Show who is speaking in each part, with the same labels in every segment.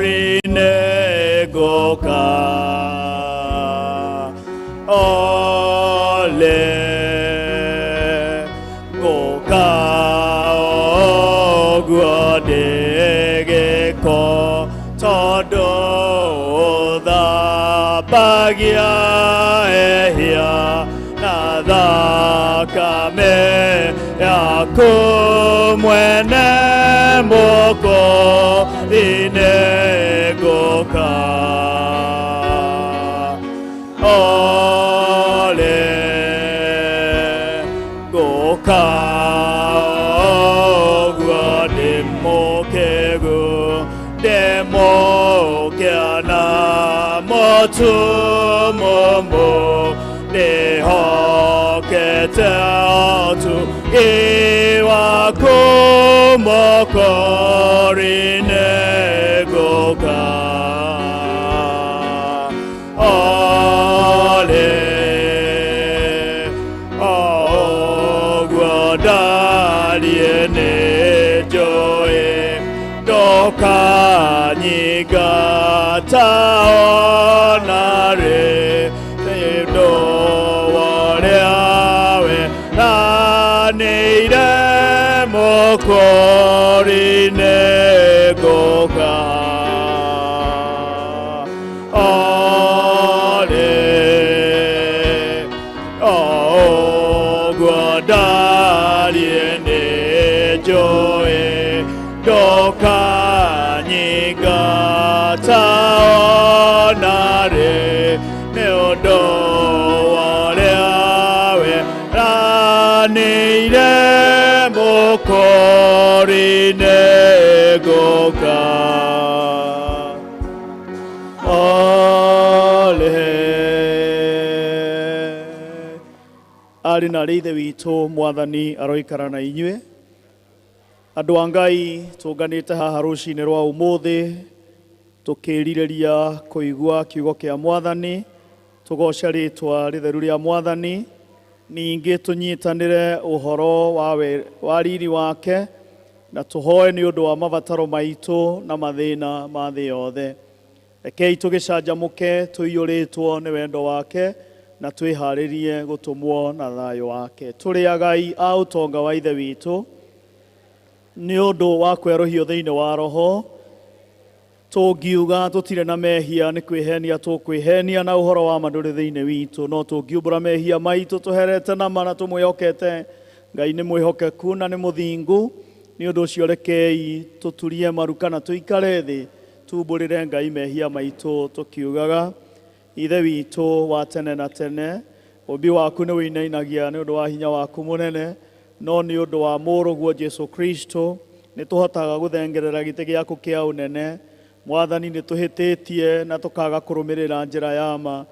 Speaker 1: Mokorine goka ole goka ogwadege ko todo da bagia ehia nada kame yakumwene moko inegoka ole goka ogwade mokegu demokiana motu mombo dehokete atu iwakumokorine goka ole ogwadaliene joe doka nyigata onare do waleawe neire mokorine goka ole ogwadaliene joe doka nyigata onare neodo waleawe neire mokorine goka ole ari na reithe witũ mwathani aroikara na inyuĩ andũ a Ngai tũnganĩte haha rũcinĩ rwa ũmũthĩ tũkĩrirĩria kũigua kiugo kĩa mwathani tũgoca rĩĩtwa rĩtheru rĩa mwathani ningĩ tũnyitanĩre ũhoro wa riri wake na tũhoe nĩ ũndũ wa mabataro maitũ na mathĩna ma thĩ yothe. Rekei tũgĩcanjamũke tũiyũrĩtwo nĩ wendo wake na twĩharĩrie gũtũmwo na thayũ wake. Tũrĩ agai a ũtonga wa ithe witũ nĩ ũndũ wa kwerũhio thĩinĩ wa roho tũngiuga tũtirĩ na mehia nĩ kwĩhenia tũkwĩhenia na ũhoro wa ma ndũrĩ thĩinĩ witũ no tũngiumbũra mehia maitũ tũherete na mana tũmwĩhokete Ngai nĩ mwĩhokeku na nĩ mũthingu nĩ ũndũ ũcio rekei tũturie maru kana tũikare thĩ tumbũrĩre Ngai mehia maitũ tũkiugaga ithe witũ wa tene na tene ũmbi waku nĩ wĩinainagia nĩ ũndũ wa hinya waku mũnene no nĩ ũndũ wa mũrũguo Jesu Kristo nĩ tũhotaga gũthengerera gĩtĩ gĩaku kĩa ũnene. Mwathani nĩ tũhĩtĩtie na tũkaga kũrũmĩrĩra njĩra ya ma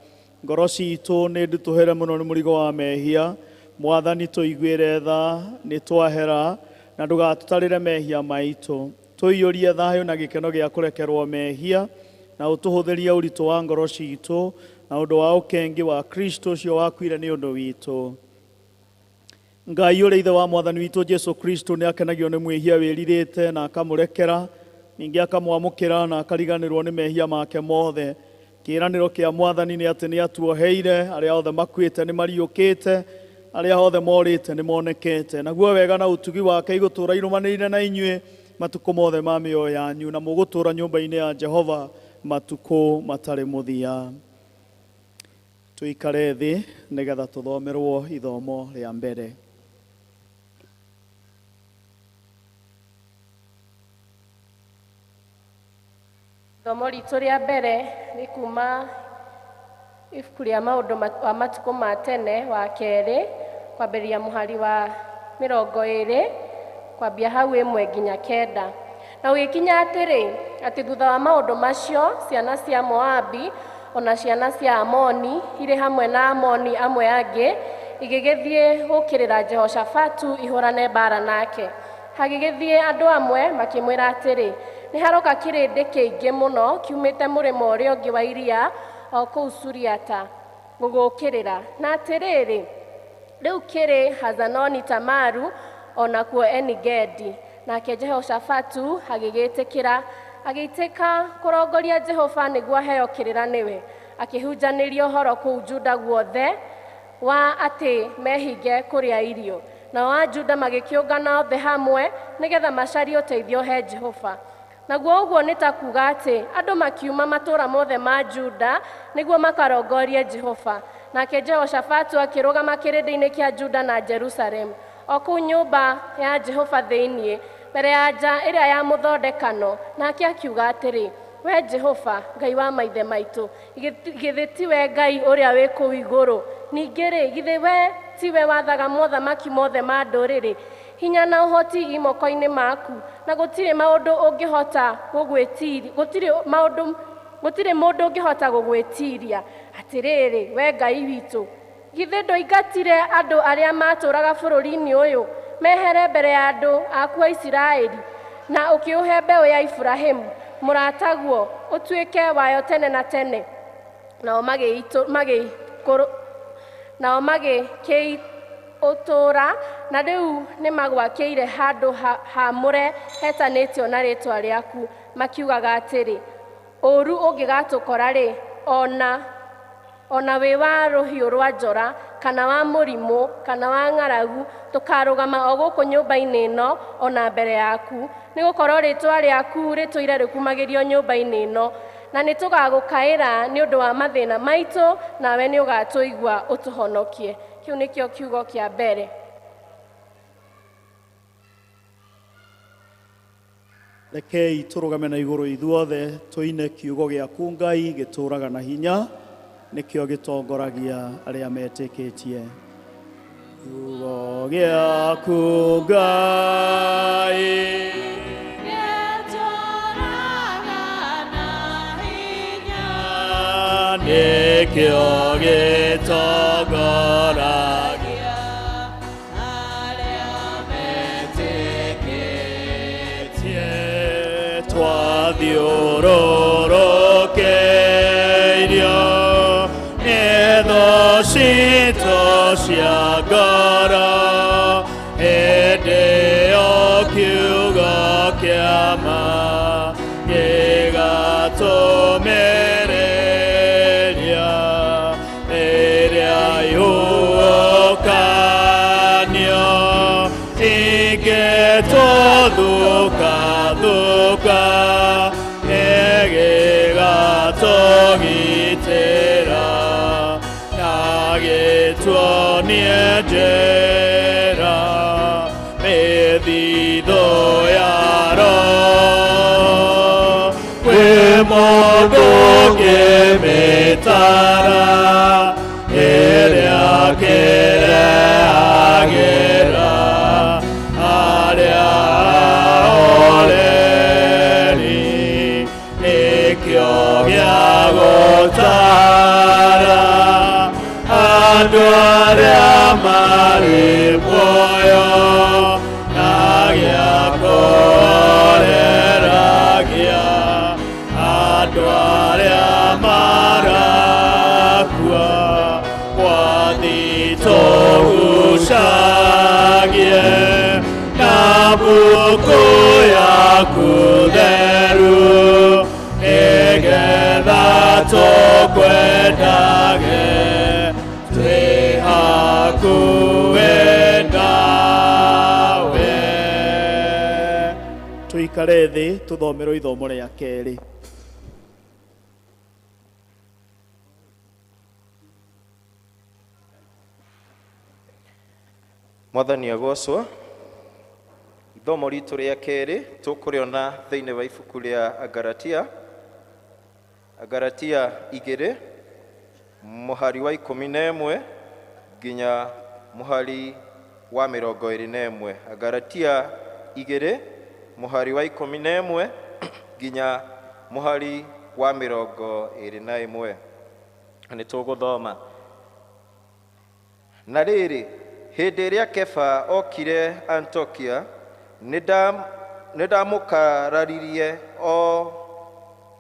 Speaker 1: ngoro citũ nĩ ndutũhere mũno nĩ mũrigo wa mehia. Mwathani tũiguĩre tha nĩ twahera na ndũgatũtarĩre mehia maitũ tũiyũrie thayũ na gĩkeno gĩa kũrekerwo mehia na ũtũhũthĩrie ũritũ wa ngoro citũ na ũndũ wa ũkengi wa Kristo ũcio wakuire nĩ ũndũ witũ. Ngai ũrĩa ithe wa mwathani witũ Jesu Kristo nĩ akenagio nĩ mwĩhia wĩrirĩte na akamũrekera ningĩ akamwamũkĩra na akariganĩrwo nĩ mehia make mothe. Kĩĩranĩro kĩa mwathani nĩ atĩ nĩ atuoheire arĩa othe makuĩte nĩ mariũkĩte arĩa othe morĩte nĩ monekete. Naguo wega na ũtugi wake igũtũũra irũmanĩrĩire na inyuĩ matukũ mothe ma mĩoyo yanyu na mũgũtũũra nyũmba-inĩ ya Jehova matukũ matarĩ mũthia. Tũikare thĩ nĩgetha tũthomerwo ithomo rĩa mbere.
Speaker 2: Ithomo ritũ rĩa mbere nĩ kuma ibuku rĩa maũndũ wa matukũ ma tene wa kerĩ kwambĩrĩria mũhari wa 20 kwambia hau 1 nginya 9. Na ũgĩkinya atĩrĩ atĩ thutha wa maũndũ macio ciana cia Moabi ona ciana cia Amoni irĩ hamwe na Amoni amwe angĩ igĩgĩthiĩ gũkĩrĩra Jehoshafatu ihũrane mbara nake. Hagĩgĩthiĩ andũ amwe makĩmwĩra atĩrĩ nĩ haroka kĩrĩndĩ kĩingĩ mũno kiumĩte mũrĩmo ũrĩa ũngĩ wa iria o kũu Suriata gũgũkĩrĩra. Na atĩrĩrĩ, rĩu kĩrĩ Hazanoni Tamaru onakuo Enigedi. Nake Jehoshafatu agĩgĩtĩkĩra, agĩitĩka kũrongoria Jehova nĩguo aheo kĩrĩra nĩwe, akĩhunjanĩria ũhoro kũu Juda guothe wa atĩ mehinge kũrĩa irio. Nao a Juda magĩkĩũngana othe hamwe nĩgetha macarie ũteithio he Jehova. Naguo ũguo nĩ ta kuuga atĩ andũ makiuma matũũra mothe ma Juda nĩguo makarongorie Jehova. Nake Jehoshafatu akĩrũgama kĩrĩndĩ-inĩ kĩa Juda na Jerusalemu, o kũu nyũmba ya Jehova thĩiniĩ, mbere ya nja ĩrĩa ya mũthondekano, nake akiuga atĩrĩ, we Jehova, Ngai wa maithe maitũ, githĩ tiwe Ngai ũrĩa wĩ kũu igũrũ? Ningĩ-rĩ, githĩ we tiwe wathaga mothamaki mothe ma ndũrĩrĩ? Hinya na ũhoti imoko-inĩ maku, na gũtirĩ maũndũ ũngĩhota gũgwĩtiria, gũtirĩ mũndũ ũngĩhota gũgwĩtiria. Atĩrĩrĩ, we Ngai witũ, githĩ ndũingatire andũ arĩa matũũraga bũrũri-inĩ ũyũ mehere mbere ya andũ aku a Isiraeli, na ũkĩũhe mbeũ ya Iburahĩmu mũrataguo ũtuĩke wayo tene na tene? Nao magĩkĩũtũũra, na rĩu nĩ magwakĩire handũ haamũre hetanĩtio na rĩĩtwa rĩaku, makiugaga atĩrĩ, ũũru ũngĩgatũkora-rĩ, ona wĩ wa rũhiũ rwa njora, kana wa mũrimũ, kana wa ng'aragu, tũkarũgama o gũkũ nyũmba-inĩ ĩno ona mbere yaku, nĩgũkorwo rĩĩtwa rĩaku rĩtũire rĩkumagĩrio nyũmba-inĩ ĩno, na nĩ tũgagũkaĩra nĩ ũndũ wa mathĩna maitũ, nawe nĩ ũgatũigua ũtũhonokie. Kĩu nĩkĩo kiugo kĩa mbere.
Speaker 1: Rekei tũrũgame na igũrũ ithuothe tũine kiugo gĩaku Ngai gĩtũũraga na hinya, nĩkĩo gĩtongoragia arĩa metĩkĩtie. Kiugo gĩaku Ngai nĩkĩo gĩtongoragia arĩa metĩkĩtie. Twathiũrũrũkĩirio nĩ thũ citũ cia ngoro, hĩndĩ ĩyo kiugo kĩa ma gĩgatũmĩrĩria rĩrĩa yũkanio ingĩtũthũka nĩgĩgatũgitĩra na gĩtuonie njĩra mĩthithũ ya Roho. Kwĩ mũndũ ũngĩmĩtara ĩrĩa kĩrehagĩra arĩa oreri, nĩkĩo gĩa gũtara andũ arĩa marĩ muoyo na gĩa kũreragia andũ arĩa marakua. Wathi tũgucagie na mbũkũ yaku theru, nĩgetha tũkwendage twĩ hakuhĩ nawe. Tũikare thĩ tũthomerwo ithomo rĩa kerĩ.
Speaker 3: Mwathani agocwo. Ithomo ritũ rĩa kerĩ tũkũrĩona thĩinĩ wa ibuku rĩa Agalatia, Agalatia 2 mũhari wa 11 nginya mũhari wa 21. Agalatia 2 mũhari wa 11 nginya mũhari wa 21. Nĩ tũgũthoma. Na rĩrĩ, hĩndĩ ĩrĩa Kefa okire Antiokia, nĩndamũkararirie o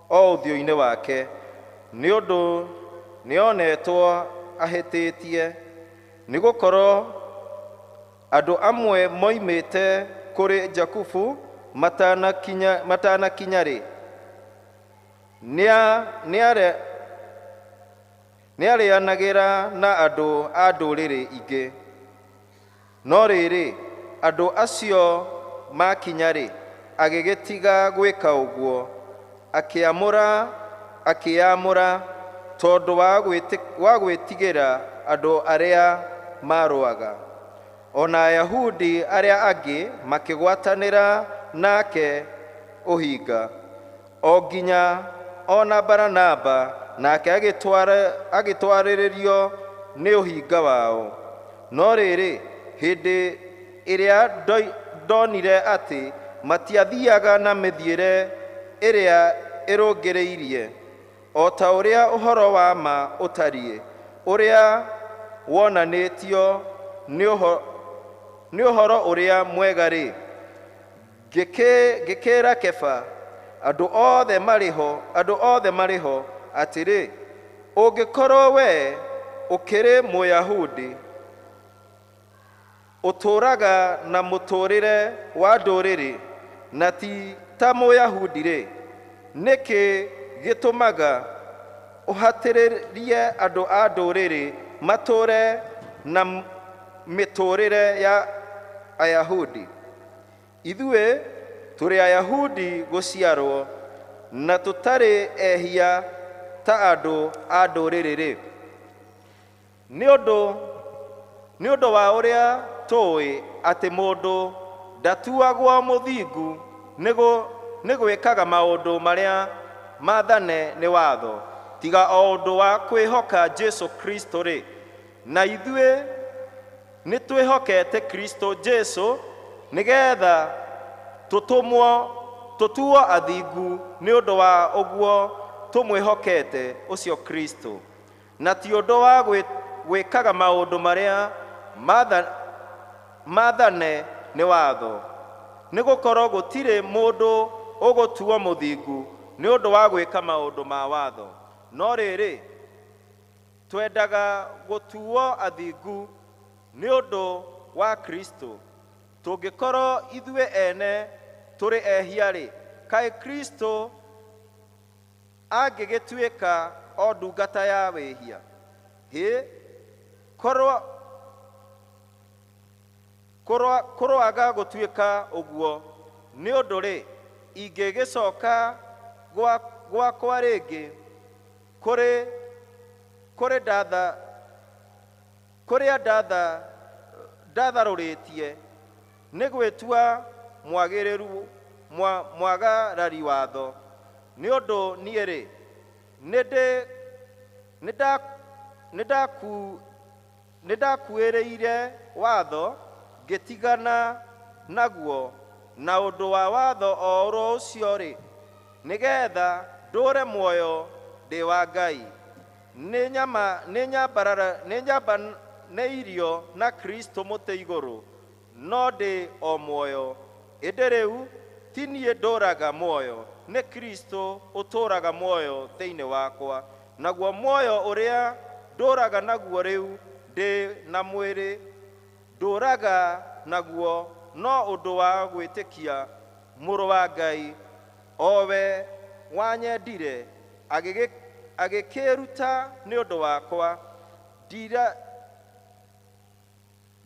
Speaker 3: ũthiũ-inĩ wake, nĩ ũndũ nĩonetwo ahĩtĩtie, nĩ gũkorwo andũ amwe moimĩte kũrĩ Jakubu matanakinya-rĩ, nĩarĩanagĩra na andũ a ndũrĩrĩ ingĩ. No rĩrĩ, andũ acio makinya-rĩ, agĩgĩtiga gwĩka ũguo, akĩamũra tondũ wa gwĩtigĩra andũ arĩa marũaga. Ona Ayahudi arĩa angĩ makĩgwatanĩra nake ũhinga, o nginya ona Baranaba nake agĩtwarĩrĩrio nĩ ũhinga wao. No rĩrĩ, hĩndĩ ĩrĩa ndonire atĩ matiathiaga na mĩthiĩre ĩrĩa ĩrũngĩrĩirie, o ta ũrĩa ũhoro wa ma ũtariĩ, ũrĩa wonanĩtio nĩ ũhoro ũrĩa mwega-rĩ, ngĩkĩra Kefa, andũ othe marĩho atĩrĩ, ũngĩkorwo we ũkĩrĩ Mũyahudi, ũtũũraga na mũtũũrĩre wa ndũrĩrĩ, na ti ta Mũyahudi-rĩ, nĩkĩ gĩtũmaga ũhatĩrĩrie andũ a ndũrĩrĩ matũũre na mĩtũũrĩre ya Ayahudi? Ithuĩ tũrĩ Ayahudi gũciarwo, na tũtarĩ ehia ta andũ a ndũrĩrĩ-rĩ, nĩ ũndũ wa ũrĩa tũĩ atĩ mũndũ ndatuagwo mũthingu nĩ gwĩkaga maũndũ marĩa maathane nĩ watho, tiga o ũndũ wa kwĩhoka Jesũ Kristo-rĩ. Na ithuĩ nĩ twĩhokete Kristo Jesũ nĩgetha tũtuo athingu nĩ ũndũ wa ũguo tũmwĩhokete ũcio Kristo, na ti ũndũ wa gwĩkaga maũndũ marĩa maathane nĩ watho, nĩ gũkorwo gũtirĩ mũndũ ũgũtuo mũthingu nĩ ũndũ wa gwĩka maũndũ ma watho. No rĩrĩ, twendaga gũtuo athingu nĩ ũndũ wa Kristo. Tũngĩkorwo ithuĩ ene tũrĩ ehia-rĩ, kaĩ Kristo angĩgĩtuĩka o ndungata ya wĩhia? Kũroaga gũtuĩka ũguo, nĩ ũndũ-rĩ, ingĩgĩcoka gwakwa rĩngĩ kũrĩa ndatharũrĩtie nĩ gwĩtua mwagarari watho, nĩ ũndũ niĩ-rĩ, nĩ ndakuĩrĩire watho ngĩtigana naguo, na ũndũ wa watho o ro ũcio-rĩ, nĩgetha ndũũre muoyo ndĩ wa Ngai. Nĩnyambanĩirio na Kristo mũtĩ igũrũ, no ndĩ o muoyo. Ĩndĩ rĩu ti niĩ ndũũraga muoyo, nĩ Kristo ũtũũraga muoyo thĩinĩ wakwa. Naguo muoyo ũrĩa ndũũraga naguo rĩu ndĩ na mwĩrĩ, ndũũraga naguo no ũndũ wa gwĩtĩkia Mũrũ wa Ngai, o we wanyendire agĩkĩruta nĩ ũndũ wakwa.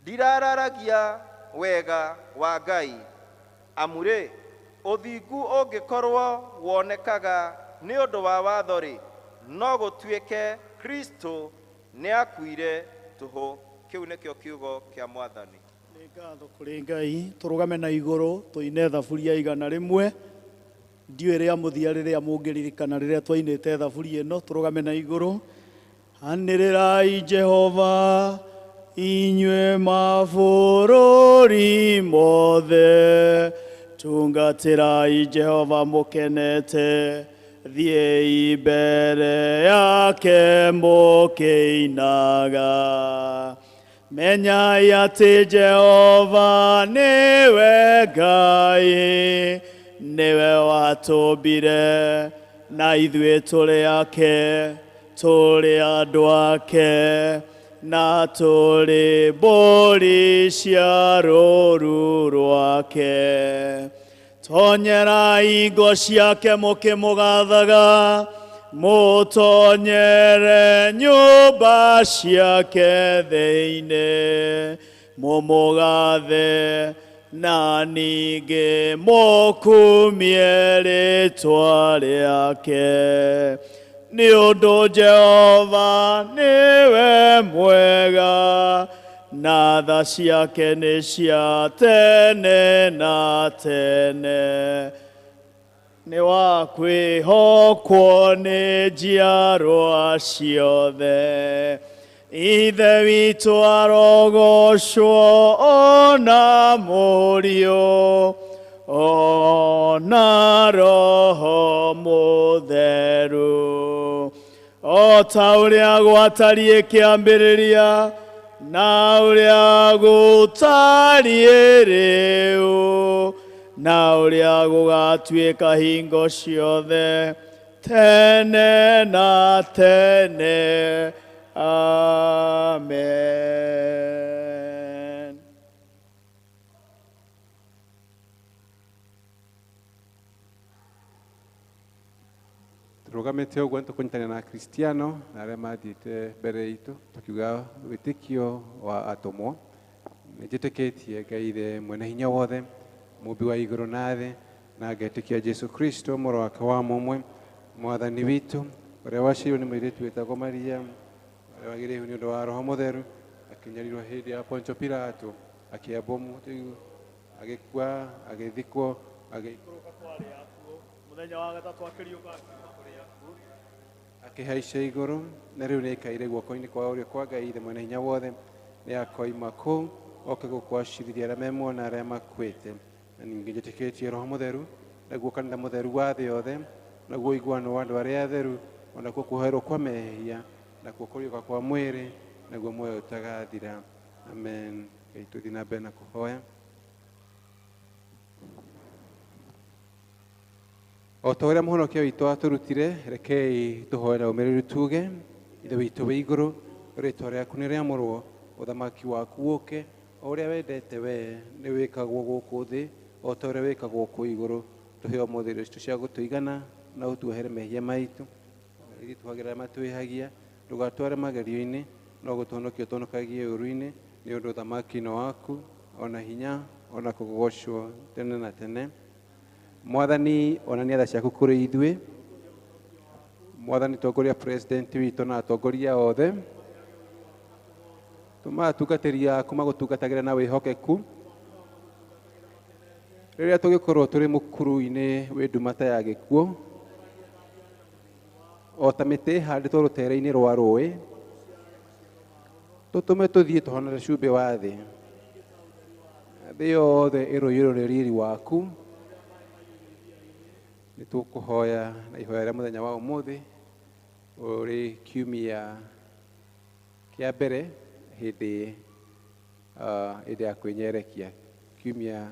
Speaker 3: Ndirararagia wega wa Ngai, amu-rĩ, ũthingu ũngĩkorwo wonekaga nĩ ũndũ wa watho-rĩ, no gũtuĩke Kristo nĩ akuire tũhũ. Kĩu nĩkĩo kiugo kĩa Mwathani.
Speaker 1: Nĩ ngatho kũrĩ Ngai. Tũrũgame na igũrũ tũine thaburia 100. Ndiũĩ rĩa mũthia rĩrĩa mũngĩririkana rĩrĩa twainĩte thaburia ĩno. Tũrũgame na igũrũ. Anĩrĩrai Jehova inyuĩ mabũrũri mothe, tungatĩrai Jehova mũkenete, thiĩi mbere yake mũkĩinaga. Menyai atĩ Jehova nĩwe Ngai, niwe watũmbire na ithuĩ tũrĩ ake, tũrĩ andũ ake, na tũrĩ mbũri cia rũũru rwake. Tonyerai ngo ciake mũkĩmũgathaga, mũtonyere nyũmba ciake thĩinĩ, mũmũgathe na ningĩ mũkumie rĩĩtwa rĩake. Nĩ ũndũ Jehova nĩwe mwega, na tha ciake nĩ cia tene na tene. Nĩ wa kwĩhokwo nĩ njiarwa ciothe. Ithe witũ arogocwo ona Mũriũ ona Roho Mũtheru, o ta ũrĩa gwatariĩ kĩambĩrĩria na ũrĩa gũtariĩ rĩu na ũrĩa gũgatuĩka hingo ciothe tene na tene. Amen.
Speaker 4: Turugamite ũguo nĩtũkũnyitanĩra na Kristiano na arĩa mathiĩte mbere itũ tũkiuga wĩtĩkio wa atũmwo. Nĩnjĩtĩkĩtie Ngai Ithe mwene hinya wothe, mũmbi wa igũrũ na thĩ, na ngetĩkia Jesu Kristo mũrũ wake wa mũmwe, mwathani witũ, ũrĩa waciarĩirwo nĩ mũirĩtu wĩtagwo Maria, ũrĩa wagĩrĩirwo nĩ ũndũ wa Roho Mũtheru, akĩnyarirwo hĩndĩ ya Poncio Pilato, akĩambwo mũtĩ, agĩkua, agĩthikwo, agĩikũrũka kwarĩ akuũ, mũthenya wa gatatũ akĩriũka kũrĩ akuũ, akĩhaica igũrũ, na rĩu nĩaikaire guoko-inĩ kwa ũrĩo kwa Ngai Ithe mwene hinya wothe. Nĩakoima kũu oke gũkũacirithia arĩa memuona arĩa makuĩte. Na ningĩ njĩtĩkĩtie Roho Mũtheru, naguo kanitha mũtheru wa thĩ yothe, naguo ũiguano wa andũ arĩa atheru, onakuo kuoherwo kwa mehia, nakuo kũriũka kwa mwĩrĩ, naguo muoyo ũtagathira. Amen. Ngai tũthiĩ na mbere na kũhoya. O ta ũrĩa mũhonokia witũ atũrutire, rekei tũhoe na ũmĩrĩru tuge: Ithe witũ wĩ igũrũ, rĩĩtwa rĩaku nĩ rĩamũrwo, ũthamaki waku ũũke, o ũrĩa wendete wee nĩ wĩkagwo gũkũ thĩ o ta ũrĩa wĩkagwo kũu igũrũ. Tũhe ũmũthĩ irio citũ cia gũtũigana, na ũtuohere mehia maitũ ithuĩ twagĩrĩra matwĩhagia, ndũgatware magerio-inĩ, no gũtũhonokia ũtũhonokagie ũũru-inĩ, nĩ ũndũ ũthamaki nĩ waku, ona hinya, ona kũgocwo tene na tene. Mwathani, onania tha ciaku kũrĩ ithuĩ. Mwathani, tongoria president witũ na atongoria othe, tũma atungatĩri aku magũtungatagĩre na wĩhokeku. Rĩrĩa tũgĩkorwo tũrĩ mũkuru-inĩ wĩ ndumata ya gĩkuũ, o ta mĩtĩ ĩhandĩtwo rũtere-inĩ rwa rũĩ, tũtũme tũthiĩ tũhonere cumbĩ wa thĩ. Thĩ yothe ĩrũiyũrwo riri waku. Nĩtũkũhoya na ihoya rĩa mũthenya wa ũmũthĩ, ũrĩ kiumia kĩa mbere hĩndĩ ya kwĩnyerekia, kiumia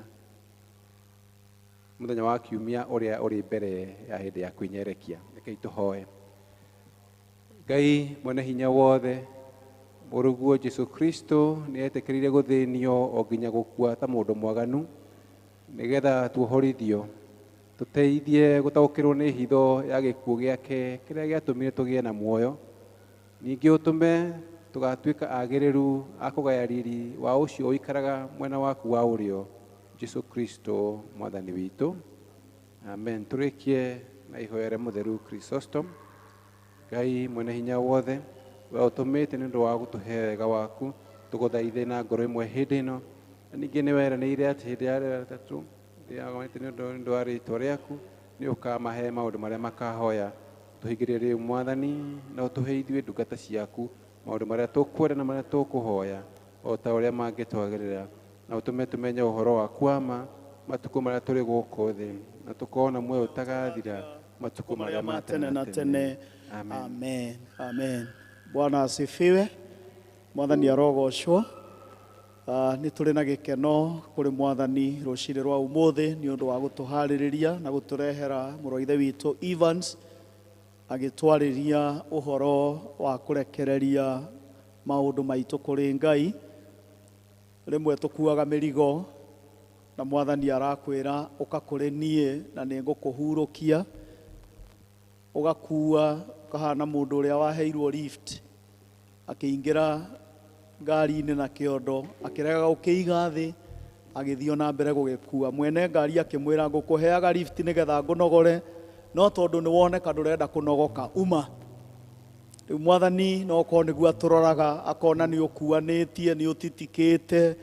Speaker 4: mũthenya wa kiumia ũrĩa ũrĩ mbere ya hĩndĩ ya kwĩnyerekia. Rekei tũhoe. Ngai mwene hinya wothe, mũrũguo Jesu Kristo nĩetĩkĩrire gũthĩnio o nginya gũkua ta mũndũ mwaganu, nĩgetha tuohorithio, tũteithie gũtaũkĩrwo nĩ hitho ya gĩkuũ gĩake kĩrĩa gĩatũmire tũgĩe na muoyo. Ningĩ ũtũme tũgatuĩka agĩrĩru a kũgaya riri wa ũcio ũikaraga mwena waku wa ũrĩo, Jesu Kristo mwathani witũ. Amen. Tũrĩkie na ihoya rĩa mũtheru Chrysostom. Ngai mwene hinya wothe, we ũtũmĩte nĩ ũndũ wa gũtũhe wega waku, tũgũthaithe na ngoro ĩmwe hĩndĩ ĩno. Na ningĩ nĩ weranĩire atĩ hĩndĩ ya rĩera rĩtatũ nĩ ũndũ wa rĩĩtwa rĩaku nĩ ũkamahe maũndũ marĩa makahoya. Tũhingĩrie rĩu Mwathani, na ũtũhe ithuĩ ndungata ciaku maũndũ marĩa tũkwenda na marĩa tũkũhoya, o ta ũrĩa mangĩtwagĩrĩra, na ũtũme tũmenye ũhoro waku wa ma matukũ marĩa tũrĩ gũkũ thĩ, na tũkona muoyo ũtagathira matukũ marĩa ma tene na tene.
Speaker 1: Amen. Amen. Bwana asifiwe. Mwathani arogocwo. nĩ tũrĩ na gĩkeno kũrĩ Mwathani rũciinĩ rwa ũmũthĩ nĩ ũndũ wa gũtũharĩrĩria na gũtũrehera mũrũ wa ithe witũ Evans agĩtwarĩria ũhoro wa kũrekereria maũndũ maitũ kũrĩ Ngai. Rĩmwe tũkuaga mĩrigo na Mwathani arakwĩra ũka kũrĩ niĩ na nĩ ngũkũhurũkia, ũgakua ũkahana mũndũ ũrĩa waheirwo lift akĩingĩra ngari-inĩ na kĩondo akĩrega gũkĩiga thĩ agĩthiĩ na mbere gũgĩkua. Mwene ngari akĩmwĩra ngũkũheaga lift nĩgetha ngũnogore, no tondũ nĩ woneka ndũrenda kũnogoka uma. Rĩu Mwathani no korwo nĩguo atũroraga akona nĩ ũkuanĩtie, nĩ ũtitikĩte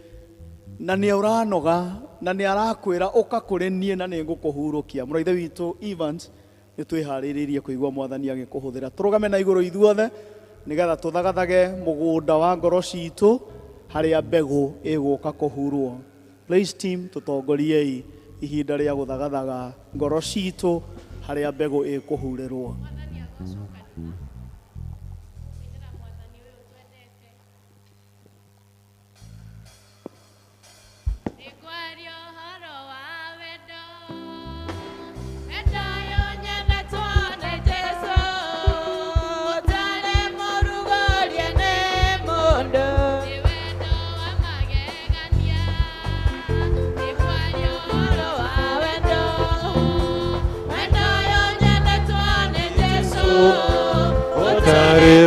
Speaker 1: na nĩ ũranoga na nĩ arakwĩra ũka kũrĩ niĩ na nĩ ngũkũhurũkia. Mũrũ wa ithe witũ Evans nĩ twĩharĩrĩirie kũigua Mwathani agĩkũhũthĩra. Tũrũgame na igũrũ ithuothe nĩgetha tũthagathage mũgũnda wa ngoro citũ harĩa mbegũ ĩgũka kũhurwo. Praise team, tũtongoriei ihinda rĩa gũthagathaga ngoro citũ harĩa mbegũ ĩkũhurĩrwo.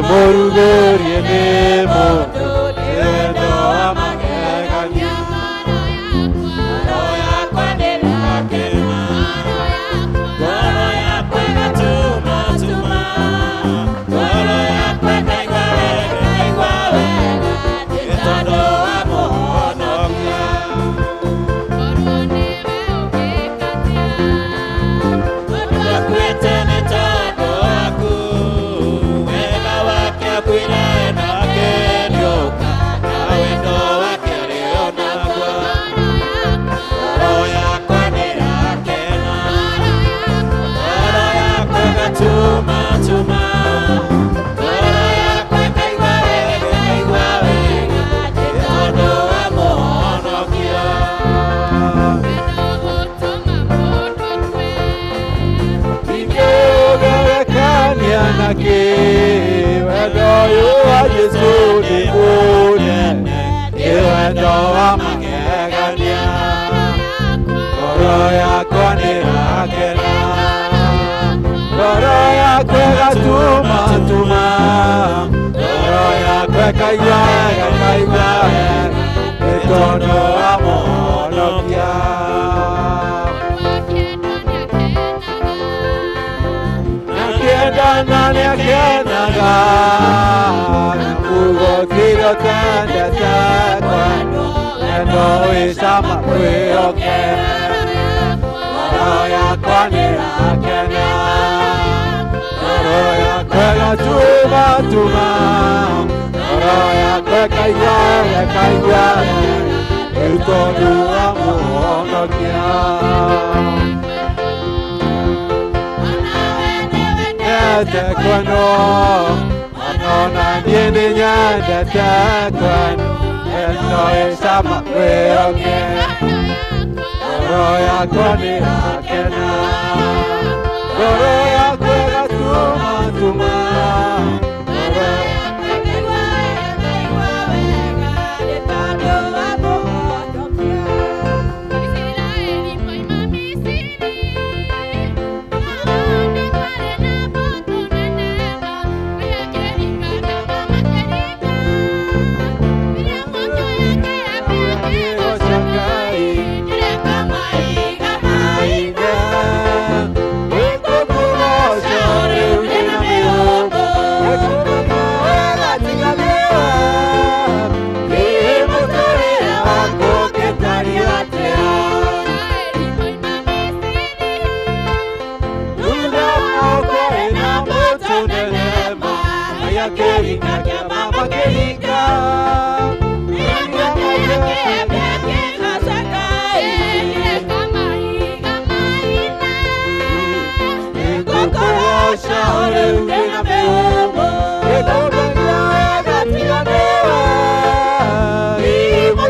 Speaker 5: Morugorie ne mondo endo amagegania roya kwandela kema roya kwega tuma tuma roya kwega igwawe etondo amonokia orone beogekatia odakwetene todo aku kwira na kenyoka awendo wake alionagwa roya kwanira kena roya kwega tuma tuma roya kwega igwawe etondo amonokia ingegekania nake Wendo wa Yesu ni munene, wendo wa magegania, ngoro yakwa nĩ yakena, ngoro yakwa ĩgatuma tuma, ngoro yakwa ĩkaigua wega nĩ tondũ wa Mũhonokia. Nakĩendana nĩakenaga Ugokiro kanda takwa Nendo isama kwĩoke Ngoro yakwa nĩrakena Ngoro yakwa ĩgatuma tuma Ngoro yakwa ĩkaigua rĩu tondũ wa Mũhonokia. Kwano Anona niene nyendete kwano Eno isama kwĩoke Ngoro yakwa nĩrakena Ngoro yakwa ĩgatuma tuma Ngoro yakwa ĩkaigua wega nĩ tondũ wa Mũhonokia. Imo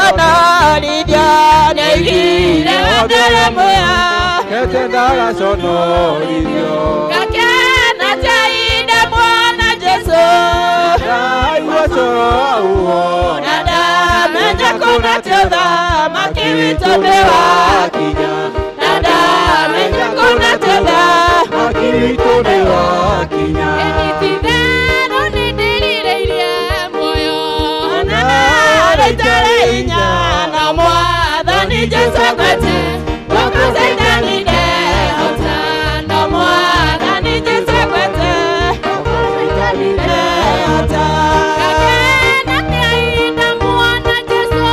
Speaker 5: sonorithio nĩ igire wambere muya ketendaga sonorithio gakena teide mwana Jesu ndaigua coro uo na ndamenya kuna tiotha makiwitũ nĩ wakinya na ndamenya kuna tiotha makiwitũ nĩ wakinya Ĩnyitithanũ nĩndĩrirĩirie muoyo na rĩtarĩ hinya na Mwathani Jesu akwete gũkũ Saitani ndehota na Mwathani Jesu akwete gũkũ Saitani ndehota gakena teida mwana Jesu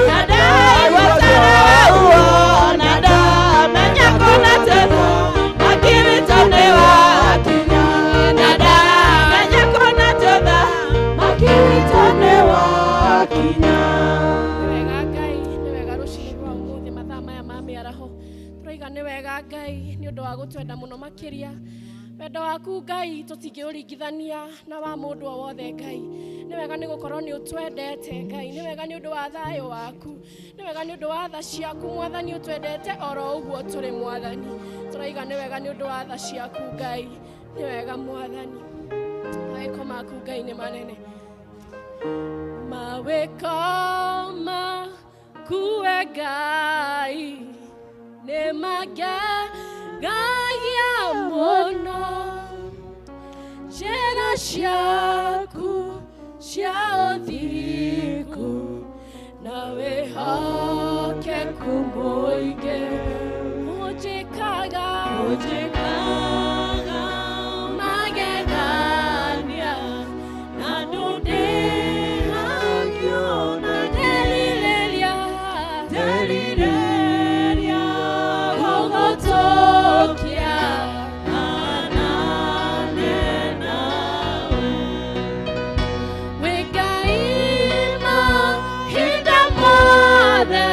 Speaker 5: na ndaigua coro uo na ndamenya kuna tiotha makiwitũ nĩ wakinya na ndamenya kuna tiotha makiwitũ nĩ wakinya
Speaker 2: Wega Ngai nĩ wega rũcinĩ rwa ũmũthĩ mathaa maya ma mĩaraho tũroiga nĩ wega Ngai nĩ ũndũ wa gũtwenda mũno makĩria wendo waku Ngai tũtingĩũringithania na wa mũndũ o wothe Ngai nĩ wega nĩ gũkorwo nĩ ũtwendete Ngai nĩ wega nĩ ũndũ wa thayũ waku nĩ wega nĩ ũndũ wa tha ciaku Mwathani ũtwendete oro ũguo tũrĩ Mwathani tũroiga nĩ wega nĩ ũndũ wa tha ciaku Ngai nĩ wega Mwathani mawĩko maku Ngai nĩ manene mawĩko maku we Ngai nĩ mangegagia mũno njĩra ciaku cia ũthingu na wĩhokeku mũingĩ ũnjĩkaga magegania na ndũndĩhagio na ndelilĩria gũgũtũkia anane nawe wĩ Ngai mahinda mothe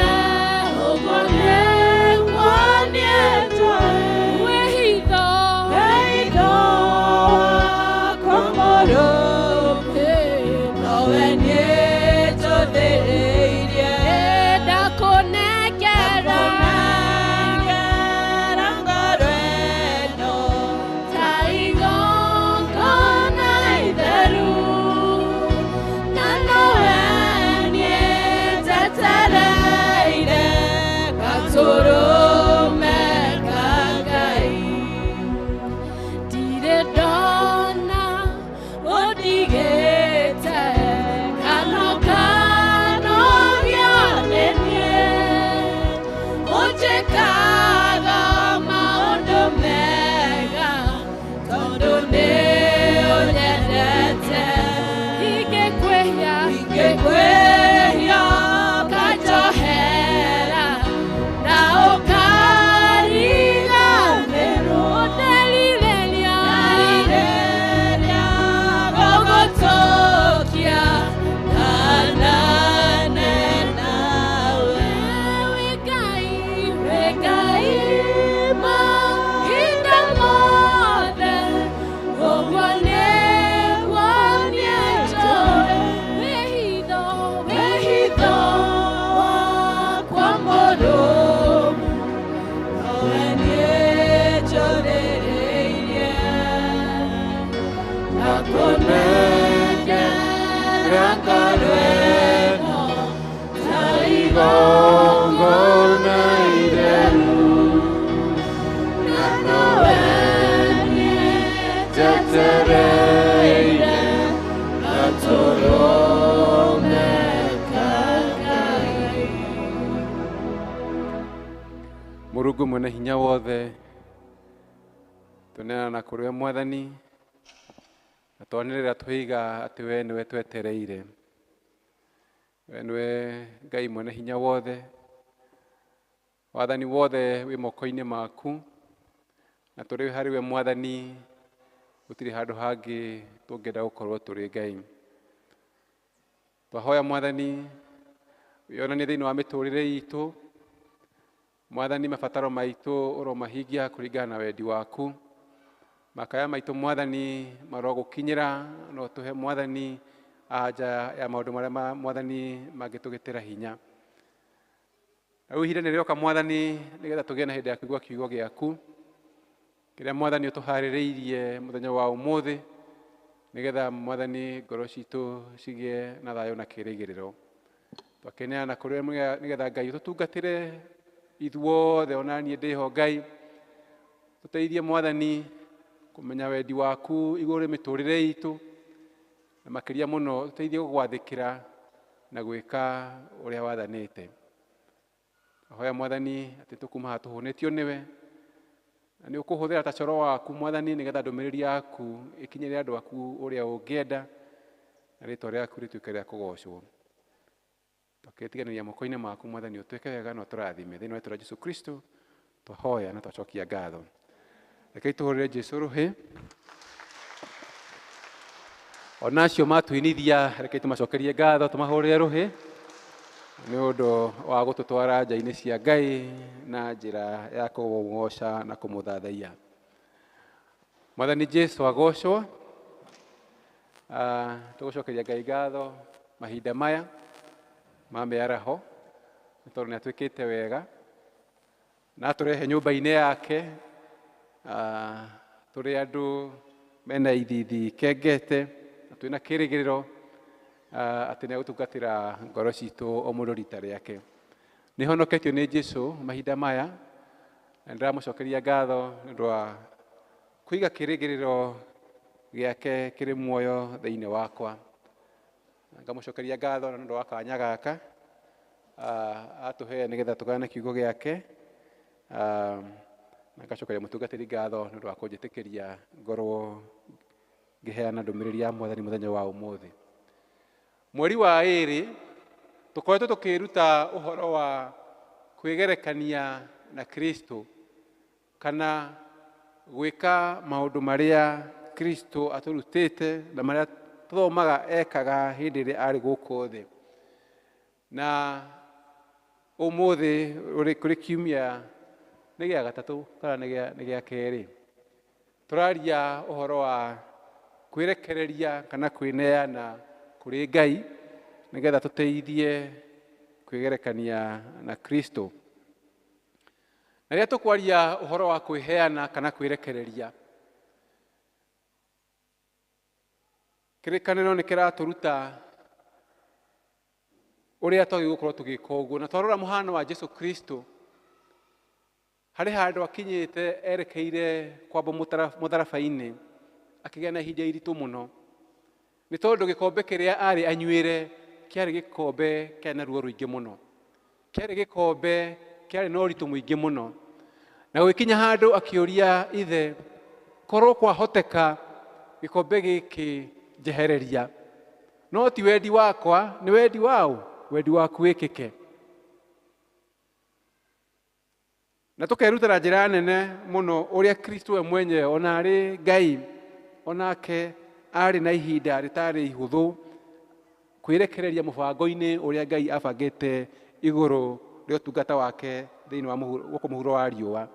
Speaker 2: ũguo nĩguo niĩ wĩhitho wakwa mũrũ nowe nĩnjũthĩrĩirie ndakũnengera ngoro ĩno ta igongona itheru na nowe nĩnjetereire gatũrũme ka Ngai ndirĩ ndona ũndigĩte kanogia nĩ niĩ ũnjĩkaga maũndũ mega tondũ nĩ ũnyendete ingĩkwĩhia ũkanjohera na ũkariganĩrwo ndelilĩria gũgũtũkia anane nawe wĩ Ngai mahinda mothe ũguo nĩguo niĩ njũĩ wĩhitho wakwa mũrũmu nowe nĩnjũthĩrĩirie na kũnengera ngoro ĩno ta igongona itheru na nowe nĩnjetereire gatũrũme ka Ngai
Speaker 4: Mũrungu mwene hinya wothe tũneana kũrĩ we Mwathani na twanĩrĩra twĩiga atĩ we nĩwe twetereire we nĩwe Ngai mwene hinya wothe wathani wothe wĩ moko-inĩ maku na tũrĩ harĩ we Mwathani gũtirĩ handũ hangĩ tũngĩenda gũkorwo tũrĩ Ngai twahoya Mwathani wĩonanie thĩinĩ wa mĩtũrĩre itũ Mwathani mabataro maitũ ũromahingia kũringana na wendi waku makaya maitũ Mwathani marogũkinyĩra no tũhe Mwathani anja ya maũndũ marĩa Mwathani mangĩtũgĩtĩra hinya Rĩu ihinda rĩoka Mwathani nĩgetha tũgĩe na hĩndĩ ya kũigua kiugo gĩaku kĩrĩa Mwathani ũtũharĩrĩirie mũthenya wa ũmũthĩ, nĩgetha Mwathani ngoro citũ cigĩe na thayũ na kĩĩrĩgĩrĩro. Twakeneana kũrĩ nĩgetha Ngai ũtũtungatĩre ithuothe, ona niĩ ndĩho Ngai. Tũteithie Mwathani kũmenya wendi waku igũrũ mĩtũrĩre itũ, na makĩria mũno tũteithie gũgwathĩkĩra na gwĩka ũrĩa wathanĩte. Ahoya Mwathani atĩ tũkuma haha tũhũnĩtio nĩwe, na nĩ ũkũhũthĩra ta coro waku Mwathani, nĩgetha ndũmĩrĩri yaku ĩkinyĩre andũ aku ũrĩa ũngĩenda, na rĩĩtwa rĩaku rĩtuĩke rĩa kũgocwo. Tũkĩtiganĩria moko-inĩ maku Mwathani, ũtuĩke wega na ũtũrathime thĩinĩ wa rĩĩtwa rĩa Jesũ Kristo twahoya na twacokia ngatho. Rekei tũhũrĩre Jesũ rũhĩ. Ona acio matuinithia, rekei tũmacokerie ngatho, tũmahũrĩre rũhĩ nĩ ũndũ wa gũtũtwara nja-inĩ cia Ngai na njĩra ya kũmũgoca na kũmũthathaiya. Mwathani Jesũ agocwo. Tũgũcokeria Ngai ngatho mahinda maya ma mĩaraho, nĩ tondũ nĩ atuĩkĩte wega na atũrehe nyũmba-inĩ yake, tũrĩ andũ mena ithithi kengete na twĩna kĩĩrĩgĩrĩro atĩ nĩ agũtungatĩra ngoro citũ o mũndũ rita rĩake. Nĩ honoketio nĩ Jesũ mahinda maya, na ndĩramũcokeria ngatho nĩ ũndũ wa kũiga kĩĩrĩgĩrĩro gĩake kĩrĩ muoyo thĩinĩ wakwa. Ngamũcokeria ngatho nĩ ũndũ wa kanya gaka atũhe nĩgetha tũgane kiugo gĩake, na ngacokeria mũtungatĩri ngatho nĩ ũndũ wa kũnjĩtĩkĩria ngorwo ngĩheana ndũmĩrĩri ya Mwathani mũthenya wa ũmũthĩ. Mweri wa ĩĩrĩ tũkoretwo tũkĩruta ũhoro wa kwĩgerekania na Kristo, kana gwĩka maũndũ marĩa Kristo atũrutĩte na marĩa tũthomaga ekaga hĩndĩ ĩrĩa arĩ gũkũ thĩ. Na ũmũthĩ kũrĩ kiumia nĩ gĩa gatatũ kana nĩ gĩa kerĩ, tũraria ũhoro wa kwĩrekereria kana kwĩneana kũrĩ Ngai nĩgetha tũteithie kwĩgerekania na Kristo. Na rĩrĩa tũkwaria ũhoro wa kwĩheana kana kwĩrekereria, kĩrĩkanĩro nĩ kĩratũruta ũrĩa twagĩrĩirwo gũkorwo tũgĩka ũguo, na twarora mũhano wa Jesũ Kristo harĩ handũ akinyĩte erekeire kwamba mũtharaba-inĩ, akĩgĩa na ihinda iritũ mũno, nĩ tondũ gĩkombe kĩrĩa arĩ anyuĩre kĩarĩ gĩkombe kĩarĩ na ruo rũingĩ mũno, kĩarĩ gĩkombe kĩarĩ na ũritũ mũingĩ mũno, na gũgĩkinya handũ akĩũria ithe, korwo kwahoteka gĩkombe gĩkĩ njehereria, no ti wendi wakwa, nĩ wendi waũ, wendi waku wĩkĩke. Na tũkeruta na njĩra nene mũno ũrĩa Kristo we mwenyewe ona arĩ Ngai, onake arĩ na ihinda rĩtarĩ ihũthũ kwĩrekereria mũbango-inĩ ũrĩa Ngai abangĩte igũrũ rĩa ũtungata wake thĩinĩ wa gũkũ mũhuro wa riũa.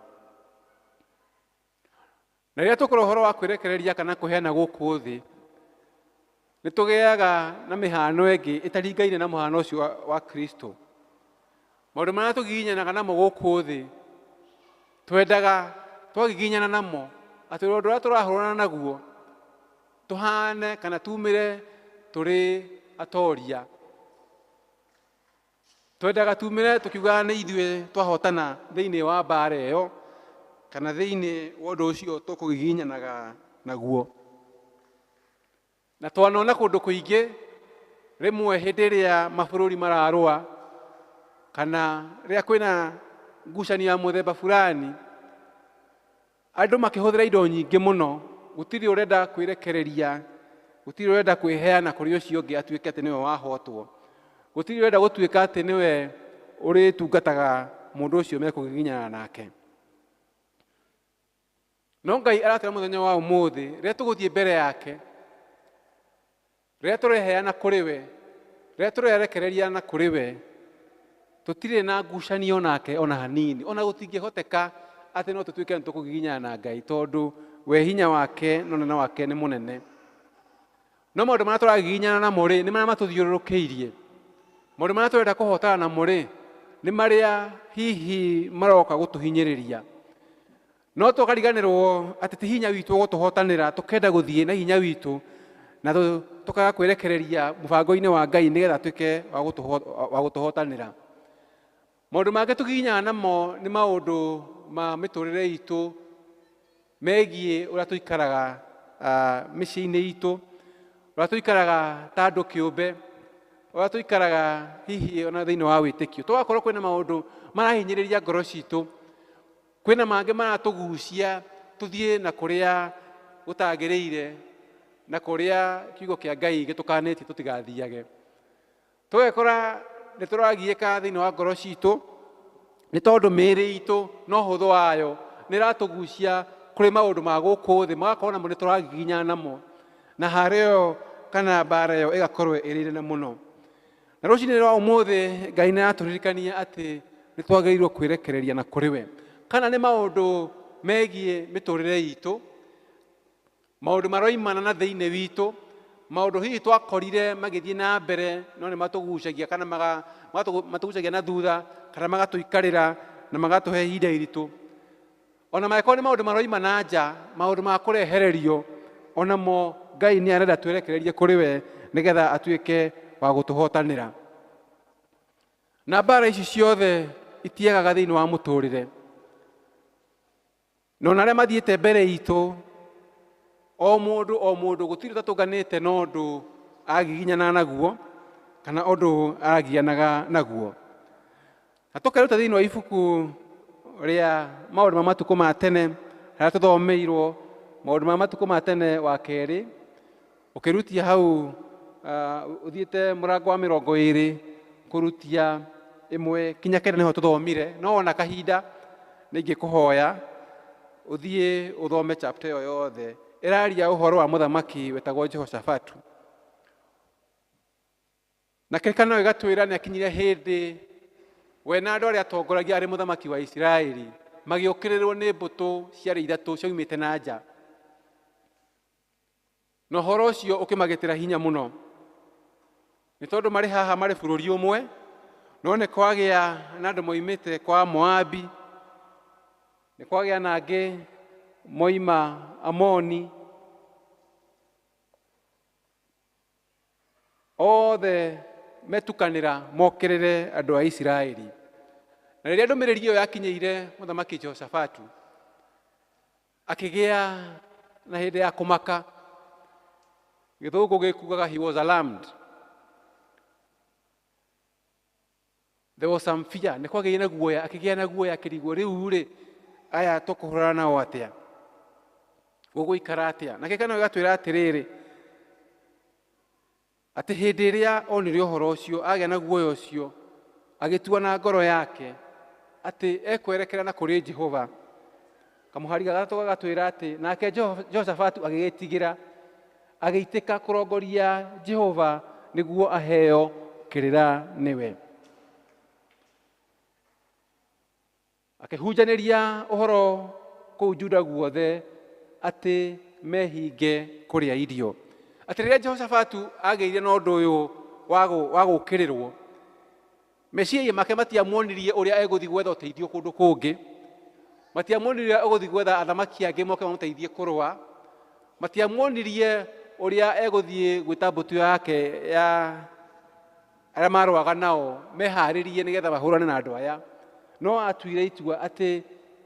Speaker 4: Na rĩrĩa tũkorwo ũhoro wa kwĩrekereria kana kũheana gũkũ thĩ, nĩ tũgĩaga na mĩhano ĩngĩ ĩtaringaine na mũhano ũcio wa Kristo. Maũndũ marĩa tũgiginyanaga namo gũkũ thĩ, twendaga twagiginyana namo atĩ ũndũ ũrĩa tũrahũrana naguo tũhane kana tumĩre tũrĩ atoria. Twendaga tumĩre tũkiugaga nĩ ithuĩ twahotana thĩinĩ wa mbara ĩyo, kana thĩinĩ wa ũndũ ũcio tũkũgiginyanaga naguo. Na twanona kũndũ kũingĩ rĩmwe hĩndĩ ĩrĩa mabũrũri mararũa, kana rĩrĩa kwĩna ngucanio ya mũthemba fulani, andũ makĩhũthĩra indo nyingĩ mũno, gũtirĩ ũrenda kwĩrekereria, gũtirĩ ũrenda kwĩheana kũrĩ ũcio ũngĩ atuĩke atĩ nĩwe wahotwo, gũtirĩ ũrenda gũtuĩka atĩ nĩwe ũrĩtungataga mũndũ ũcio mekũgiginyana nake. No Ngai aratwĩra mũthenya wa ũmũthĩ, rĩrĩa tũgũthiĩ mbere yake, rĩrĩa tũreheana kũrĩ we, rĩrĩa tũrerekereria na kũrĩ we, tũtirĩ na ngucanio nake ona hanini, ona gũtingĩhoteka atĩ no tũtuĩke nĩ tũkũgiginyana na Ngai, tondũ we hinya wake na ũnene wake nĩ mũnene. No maũndũ marĩa tũragiginyana namo rĩ, nĩ marĩa matũthiũrũrũkĩirie. Maũndũ marĩa tũrenda kũhotana namo rĩ, nĩ nĩ marĩa hihi maroka gũtũhinyĩrĩria, no tũkariganĩrwo atĩ ti hinya witũ gũtũhotanĩra, tũkenda gũthiĩ na hinya witũ na tũkaga kwĩrekereria mũbango-inĩ wa Ngai nĩgetha tuĩke wa gũtũhotanĩra. Maũndũ mangĩ tũgiginyaga namo nĩ maũndũ ma mĩtũrĩre itũ megiĩ ũrĩa tũikaraga mĩciĩ-inĩ itũ, ũrĩa tũikaraga ta andũ kĩũmbe, ũrĩa tũikaraga hihi ona thĩinĩ wa wĩtĩkio. Tũgakorwo kwĩna maũndũ marahinyĩrĩria ngoro citũ, kwĩna mangĩ maratũgucia tũthiĩ na kũrĩa gũtagĩrĩire na kũrĩa kiugo kĩa Ngai gĩtũkanĩtie tũtigathiage. Tũgekora nĩ tũragiĩka thĩinĩ wa ngoro citũ nĩ tondũ mĩĩrĩ itũ no ũhũthũ wayo nĩ ĩratũgucia kũrĩ maũndũ ma gũkũ thĩ, magakorwo namo nĩ tũragiginya namo, na harĩa ĩyo kana mbara ĩyo ĩgakorwo ĩrĩ nene mũno. Na rũciinĩ rwa ũmũthĩ Ngai nĩ aratũririkania atĩ nĩ twagĩrĩirwo kwĩrekereria na kũrĩ we. Kana nĩ maũndũ megiĩ mĩtũrĩre itũ, maũndũ maroimana na thĩinĩ witũ, maũndũ hihi twakorire magĩthiĩ na mbere no nĩ matũgucagia kana matũgucagia na thutha kana magatũikarĩra na magatũhe ihinda iritũ. Ona mangĩkorwo nĩ maũndũ maroima na nja, maũndũ ma kũrehererio, onamo Ngai nĩ arenda twĩrekererie kũrĩ we nĩgetha atuĩke wa gũtũhotanĩra. Na mbara ici ciothe itiagaga thĩinĩ wa mũtũrĩre. Na ona arĩa mathiĩte mbere itũ, o mũndũ gũtirĩ ũtatũnganĩte na ũndũ agiginyana naguo kana ũndũ aragianaga naguo. Na tũkeruta thĩinĩ wa ibuku rĩa maũndũ ma matukũ ma tene harĩa tũthomeirwo maũndũ ma matukũ ma tene wa kerĩ, ũkĩrutia hau ũthiĩte mũrango wa 20 kũrutia 1 kinya 9 nĩho tũthomire, no ona kahinda nĩ ingĩkũhoya ũthiĩ ũthome chapter ĩyo yothe. Ĩraria ũhoro wa mũthamaki wetagwo Jehoshafatu. Na kĩrĩkanĩro gĩgatwĩra nĩ akinyire hĩndĩ we na andũ arĩa atongoragia arĩ mũthamaki wa Isiraeli magĩũkĩrĩrwo nĩ mbũtũ ciarĩ ithatũ cioimĩte na nja. Na ũhoro ũcio ũkĩmagĩtĩra hinya mũno, nĩ tondũ marĩ haha marĩ bũrũri ũmwe, no nĩ kwagĩa na andũ moimĩte kwa Moabi, nĩ kwagĩa na angĩ moima Amoni, othe metukanĩra mokĩrĩre andũ a Isiraeli. Na rĩrĩa ndũmĩrĩri ĩyo yakinyĩire mũthamaki Jehoshafatu, akĩgĩa na hĩndĩ ya kũmaka. Gĩthũngũ gĩkugaga he was alarmed. There was some fear. Nĩ kwagĩa na guoya, akĩgĩa na guoya, akĩrigwo rĩu-rĩ aya tũkũhũrana nao atĩa, gũgũikara atĩa. Na kĩrĩkanĩro gĩgatwĩra atĩrĩrĩ, atĩ hĩndĩ ĩrĩa onire ũhoro ũcio, agĩa na guoya ũcio, agĩtua na ngoro yake atĩ ekwerekera na kũrĩ Jehova. Kamũhari gagatũ gagatwĩra atĩ nake Jehoshafatu agĩgĩtigĩra, agĩitĩka kũrongoria Jehova nĩguo aheo kĩrĩra nĩwe. Akĩhunjanĩria ũhoro kũu Juda guothe atĩ mehinge kũrĩa irio. Atĩ rĩrĩa Jehoshafatu agĩire na ũndũ ũyũ wa gũũkĩrĩrwo, meciria make matiamuonirie ũrĩa egũthiĩ gwetha ũteithio kũndũ kũngĩ, matiamuonirie egũthiĩ gwetha athamaki angĩ moke mamũteithie kũrũa, matiamuonirie ũrĩa egũthiĩ gwĩta mbũtũ yake ya arĩa marũaga nao meharĩrie nĩgetha mahũrane na andũ aya, no atuire itua atĩ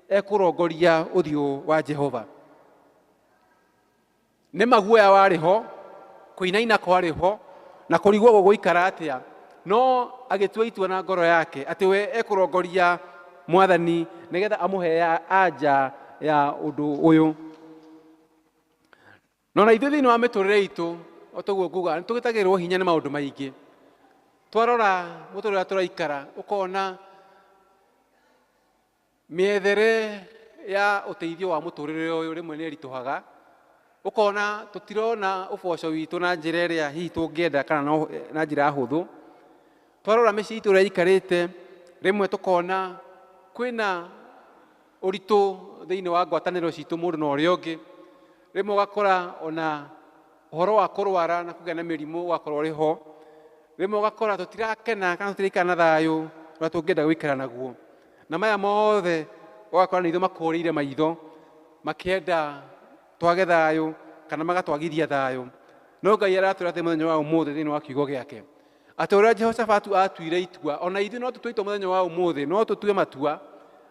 Speaker 4: ekũrongoria ũthiũ wa Jehova. Nĩ maguoya warĩ ho, kũinaina kwarĩ ho, na kũrigwo gũgũikara atĩa, no agĩtua itua na ngoro yake atĩ we ekũrongoria Mwathani nĩgetha amũhe anja ya ũndũ ũyũ. No na ithuĩ thĩinĩ wa mĩtũrĩre itũ, o toguo nguga, nĩ tũgĩtagĩrwo hinya nĩ maũndũ maingĩ. Twarora mũtũrĩre tũraikara, ũkona mĩethere ya ũteithio wa mũtũrĩre ũyũ rĩmwe nĩ ĩritũhaga, ũkona tũtirona ũboco witũ na njĩra ĩrĩa hihi tũngĩenda kana na njĩra hũthũ. Twarora mĩciĩ itũ ũrĩa ikarĩte, rĩmwe tũkona kwĩna ũritũ thĩinĩ wa ngwatanĩro citũ mũndũ na ũrĩa ũngĩ. Rĩmwe ũgakora ona ũhoro wa kũrwara na kũgĩa na mĩrimũ ũgakorwo ũrĩ ho. Rĩmwe ũgakora tũtirakena kana tũtiraikara na thayũ ũrĩa tũngĩenda gũikara naguo. Na maya mothe ũgakora nĩ ithuĩ makũrĩire maitho makĩenda twage thayũ kana magatwagithia thayũ. No Ngai aratwĩra atĩ mũthenya wa ũmũthĩ thĩinĩ wa kiugo gĩake atĩ ũrĩa Jehoshafatu atuire itua, ona ithuĩ no tũtue itua mũthenya wa ũmũthĩ, no tũtue matua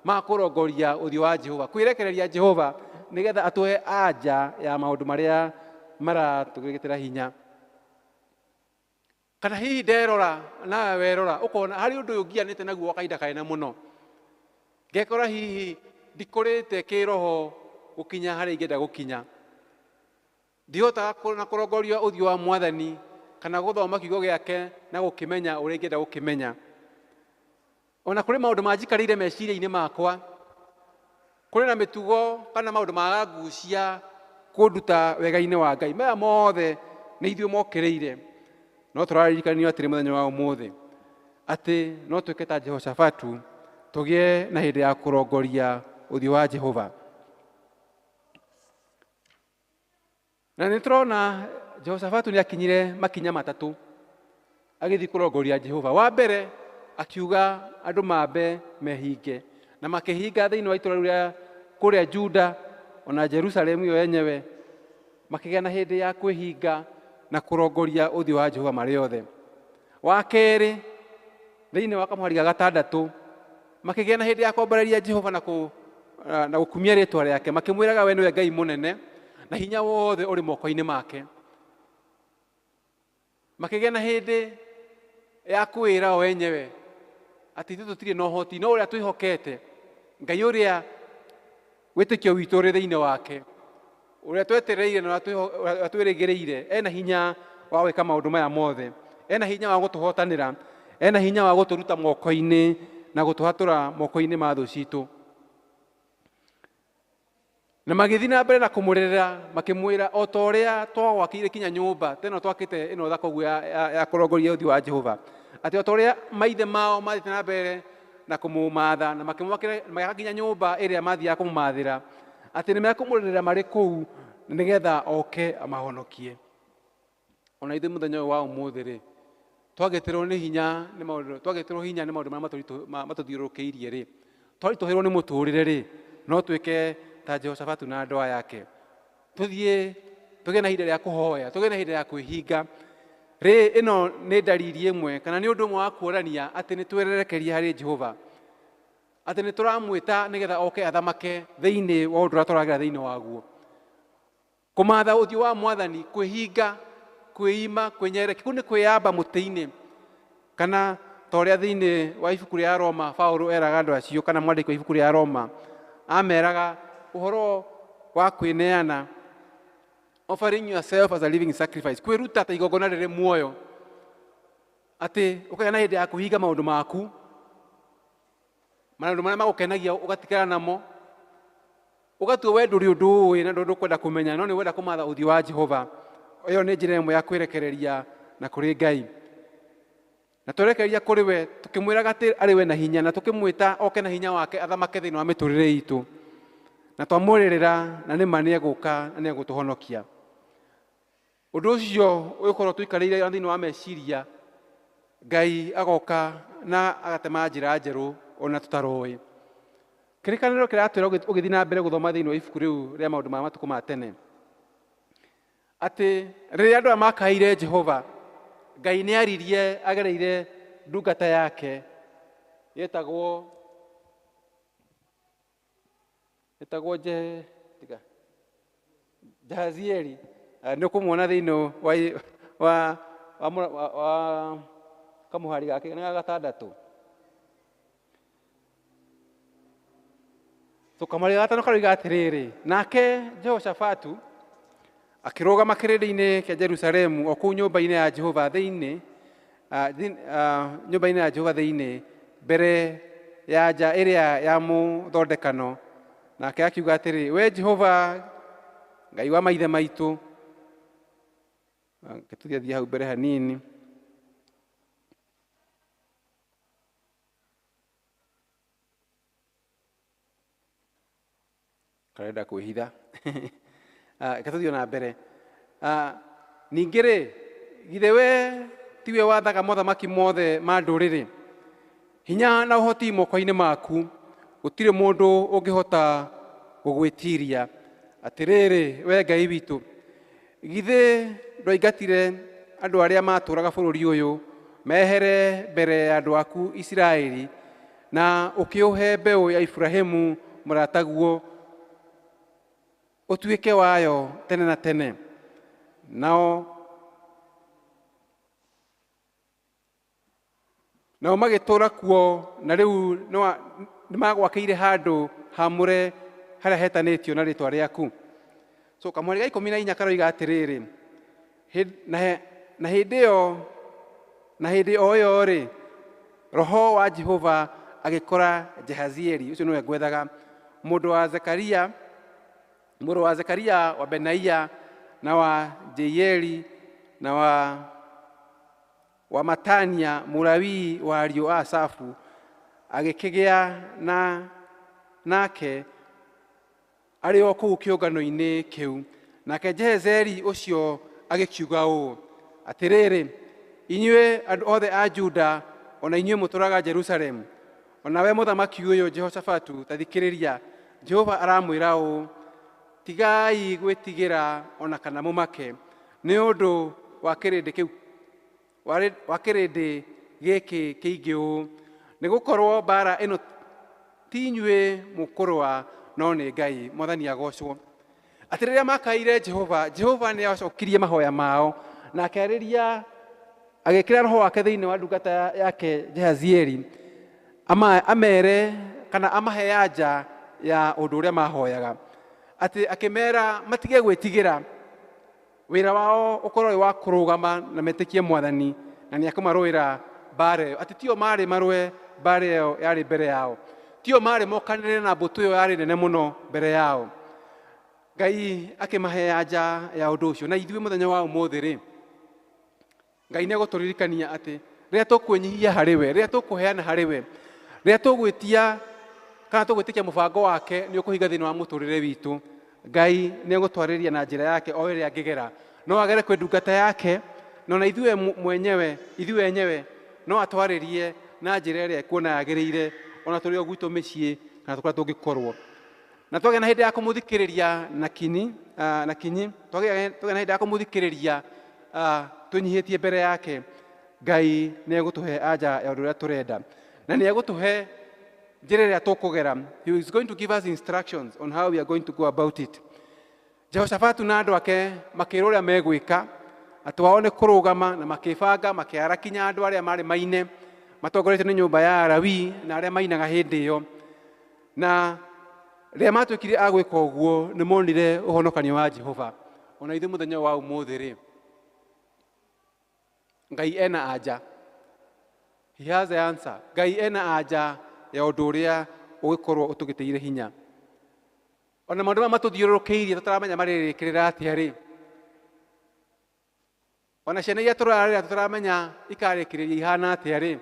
Speaker 4: ma kũrongoria ũthiũ wa Jehova, kwĩrekereria Jehova nĩgetha atũhe anja ya maũndũ marĩa maratũgĩtĩra hinya. Kana hihi nderora nawe werora ũkona harĩ ũndũ ũyũ ngianĩte naguo kahinda kanene mũno, ngekora hihi ndikũrĩte kĩroho gũkinya harĩa ingĩenda gũkinya, ndihotaga na kũrongoria ũthiũ wa Mwathani kana gũthoma kiugo gĩake na gũkĩmenya ũrĩa ingĩenda gũkĩmenya. Ona kũrĩ maũndũ manjikarĩire meciria-inĩ makwa, kũrĩ na mĩtugo kana maũndũ magagucia kũnduta wega-inĩ wa Ngai. Maya mothe nĩ ithuĩ mokĩrĩire, no tũraririkanio atĩrĩ mũthenya wa ũmũthĩ atĩ no twĩke ta Jehoshafatu, tũgĩe na hĩndĩ ya kũrongoria ũthiũ wa Jehova. Na nĩ tũrona Jehoshafatu nĩ akinyire makinya matatũ agĩthiĩ kũrongoria Jehova. Wa mbere akiuga andũ mambe mehinge, na makĩhinga thĩinĩ wa itũũra rĩrĩa kũrĩa Juda ona Jerusalemu yo yenyewe, makĩgĩa na hĩndĩ ya kwĩhinga na kũrongoria ũthiũ wa Jehova marĩ othe. Wa kerĩ thĩinĩ wa kamũhari ga gatandatũ makĩgĩa na hĩndĩ ya kwambarĩria Jehova na gũkumia rĩĩtwa rĩake, makĩmwĩraga we nĩwe Ngai mũnene na hinya wothe ũrĩ moko-inĩ make. Makĩgĩa na hĩndĩ ya kwĩra o wenyewe atĩ ithuĩ tũtirĩ na ũhoti, no ũrĩa twĩhokete, Ngai ũrĩa wĩtĩkio witũ ũrĩ thĩinĩ wake, ũrĩa twetereire na ũrĩa twĩrĩgĩrĩire, ena hinya wa gwĩka maũndũ maya mothe, ena hinya wa gũtũhotanĩra, ena hinya wa gũtũruta moko-inĩ na gũtũhatũra moko-inĩ ma thũ citũ. Na magĩthiĩ na mbere na kũmũrerera, makĩmwĩra o ta ũrĩa twagwakĩire kinya nyũmba teno twakĩte ĩno thaka ũguo ya kũrongoria ũthiũ wa Jehova, atĩ o ta ũrĩa maithe mao mathiĩte na mbere na kũmũmatha na magĩaka kinya nyũmba ĩrĩa mathiaga kũmũmathĩra, atĩ nĩ mekũmũrerera marĩ kũu nĩgetha oke amahonokie. Ona ithuĩ mũthenya ũyũ wa ũmũthĩ-rĩ, twagĩtĩrwo hinya nĩ maũndũ marĩa matũthiũrũrũkĩirie-rĩ, twaritũhĩrwo nĩ mũtũrĩre-rĩ, no twĩke ta Jehoshafatu na andũ yake, tũthiĩ tũgĩe na ihinda rĩa kũhoya, tũgĩe na ihinda rĩa kwĩhinga. Ĩno nĩ ndariri ĩmwe kana nĩ ũndũ ũmwe wa kuonania atĩ nĩ twererekerie harĩ Jehova, atĩ nĩ tũramwĩta nĩgetha oke athamake thĩinĩ wa ũndũ ũrĩa tũragera thĩinĩ waguo. Kũmatha ũthiũ wa Mwathani, kwĩhinga, kwĩima, kwĩnyereka, kũu nĩ kwĩyamba mũtĩ-inĩ, kana ta ũrĩa thĩinĩ wa ibuku rĩa Roma Paũlũ eraga andũ acio, kana mwandĩki wa ibuku rĩa Roma ameraga ũhoro wa kwĩneana, offering yourself as a living sacrifice, kwĩruta ta igongona rĩrĩ muoyo, atĩ ũkagĩa na hĩndĩ ya kũhinga maũndũ maku, maũndũ marĩa magũkenagia ũgatigana namo, ũgatua we ndũrĩ ũndũ ũĩ na ndũkwenda kũmenya, no nĩ wenda kũmatha ũthiũ wa Jehova. Ĩyo nĩ njĩra ĩmwe ya kwĩrekereria na kũrĩ Ngai, na twerekereria kũrĩ we tũkĩmwĩraga atĩ arĩ we na hinya, na tũkĩmwĩta oke na hinya wake athamake thĩinĩ wa mĩtũrĩre itũ, na twamũrĩrĩra na nĩma nĩ egũka na nĩ egũtũhonokia. Ũndũ ũcio ũgĩkorwo tũikarĩire thĩinĩ wa meciria, Ngai agoka na agatema njĩra njerũ ona tũtaroĩ. Kĩrĩkanĩro kĩratwĩra ũgĩthiĩ na mbere gũthoma thĩinĩ wa ibuku rĩu rĩa maũndũ ma matukũ ma tene, atĩ rĩrĩa andũ aya makaĩire Jehova, Ngai nĩ aririe agereire ndungata yake yetagwo Jahazieli. Nĩ ũkũmuona thĩinĩ wa kamũhari gake nĩ gatandatũ. Kamũhari ga gatano karoiga atĩrĩrĩ, nake Jehoshafatu akĩrũgama kĩrĩndĩ-inĩ kĩa Jerusalemu o kũu nyũmba-inĩ ya Jehova thĩinĩ mbere ya nja ĩrĩa ya mũthondekano, nake akiuga atĩrĩ, we Jehova Ngai wa maithe maitũ. Tũthiĩ hau mbere hanini. Karenda kwĩhitha. Tũthiĩ na mbere. Ningĩ-rĩ, githĩ we tiwe wathaga mothamaki mothe ma ndũrĩrĩ? hinya na ũhoti moko-inĩ maku gũtirĩ mũndũ ũngĩhota gũgwĩtiria. Atĩrĩrĩ, we Ngai witũ, githĩ ndwaingatire andũ arĩa matũũraga bũrũri ũyũ mehere mbere ya andũ aku Isiraeli, na ũkĩũhe mbeũ ya Ibrahimu mũrataguo ũtuĩke wayo tene na tene. Nao magĩtũũra kuo, na rĩu nĩmagwakĩire handũ hamũre harĩa hetanĩtio na rĩĩtwa rĩaku. So kamweri ga 14 karoiga atĩrĩrĩ, na hĩndĩ o ĩyo rĩ, Roho wa Jehova agĩkora Jehazieli, ũcio nĩwe ngwethaga, mũrũ wa Zekaria wa Benaia na wa Jeieli na wa Matania Mũlawii wa ariũ a Asafu, agĩkĩgĩa nake arĩ o kũu kĩũngano-inĩ kĩu. Nake Jehazieli ũcio agĩkiuga ũũ atĩrĩrĩ, inyuĩ andũ othe a Juda, ona inyuĩ mũtũũraga Jerusalemu, ona we mũthamaki ũyũ Jehoshafatu, ta thikĩrĩria, Jehova aramwĩra ũũ, tigai gwĩtigĩra ona kana mũmake nĩ ũndũ wa kĩrĩndĩ gĩkĩ kĩingĩ ũũ, nĩgũkorwo mbara ĩno ti inyuĩ mũkũrũa, no nĩ Ngai. Mwathani agocwo. Atĩ rĩrĩa makaire Jehova nĩacokirie mahoya mao, na akĩarĩria, agĩkĩra Roho wake thĩinĩ wa ndungata yake Jehazieli, amere kana amahe anja ya ũndũ ũrĩa mahoyaga. Atĩ akĩmera matige gwĩtigĩra, wĩra wao ũkorwo wa kũrũgama na metĩkie Mwathani, na nĩakũmarũĩra mbara ĩyo. Atĩ tio marĩ marũe mbara ĩyo yarĩ mbere yao, tio marĩ mokanĩrĩre na mbũtũ ĩyo yarĩ nene mũno mbere yao. Ngai akĩmahe anja ya ũndũ ũcio. Na ithuĩ mũthenya wa ũmũthĩ rĩ, Ngai nĩegũtũririkania atĩ rĩrĩa tũkwĩnyihia harĩ we, rĩrĩa tũkũheana harĩ we, rĩrĩa tũgwĩtia kana tũgwĩtĩkia mũbango wake nĩ ũkũhinga thĩinĩ wa mũtũrĩre witũ, Ngai nĩegũtwarĩria na njĩra yake o ĩrĩa angĩgera. No agere kwĩ ndungata yake, na ithuĩ enyewe no atwarĩrie na njĩra ĩrĩa kuona yagĩrĩire, ona tũrĩ o gwitũ mĩciĩ kana tũkũrĩa tũngĩkorwo. Na twagĩa na hĩndĩ ya kũmũthikĩrĩria na kinyi, twagĩa na hĩndĩ ya kũmũthikĩrĩria twĩnyihĩtie mbere yake, Ngai nĩegũtũhe anja ya ũndũ ũrĩa tũrenda, na nĩegũtũhe njĩra ĩrĩa tũkũgera. He is going to give us instructions on how we are going to go about it. Jehoshafatu na andũ ake makĩrwo ũrĩa megwĩka, atĩ wao nĩ kũrũgama na makĩbanga, makĩarakinya andũ arĩa marĩ maine matongoretio nĩ nyũmba ya Alawii na arĩa mainaga hĩndĩ ĩyo. Na rĩrĩa matuĩkire a gwĩka ũguo, nĩ monire ũhonokanio wa Jehova. Ona ithuĩ mũthenya wa ũmũthĩ rĩ, Ngai ena anja. He has the answer. Ngai ena anja ya ũndũ ũrĩa ũgĩkorwo ũtũgĩtĩire hinya. Ona maũndũ marĩa matũthiũrũrũkĩirie tũtaramenya marĩrĩkĩrĩra atĩa rĩ, ona ciana iria tũrarera tũtaramenya ikarĩkĩrĩria ihana atĩa rĩ,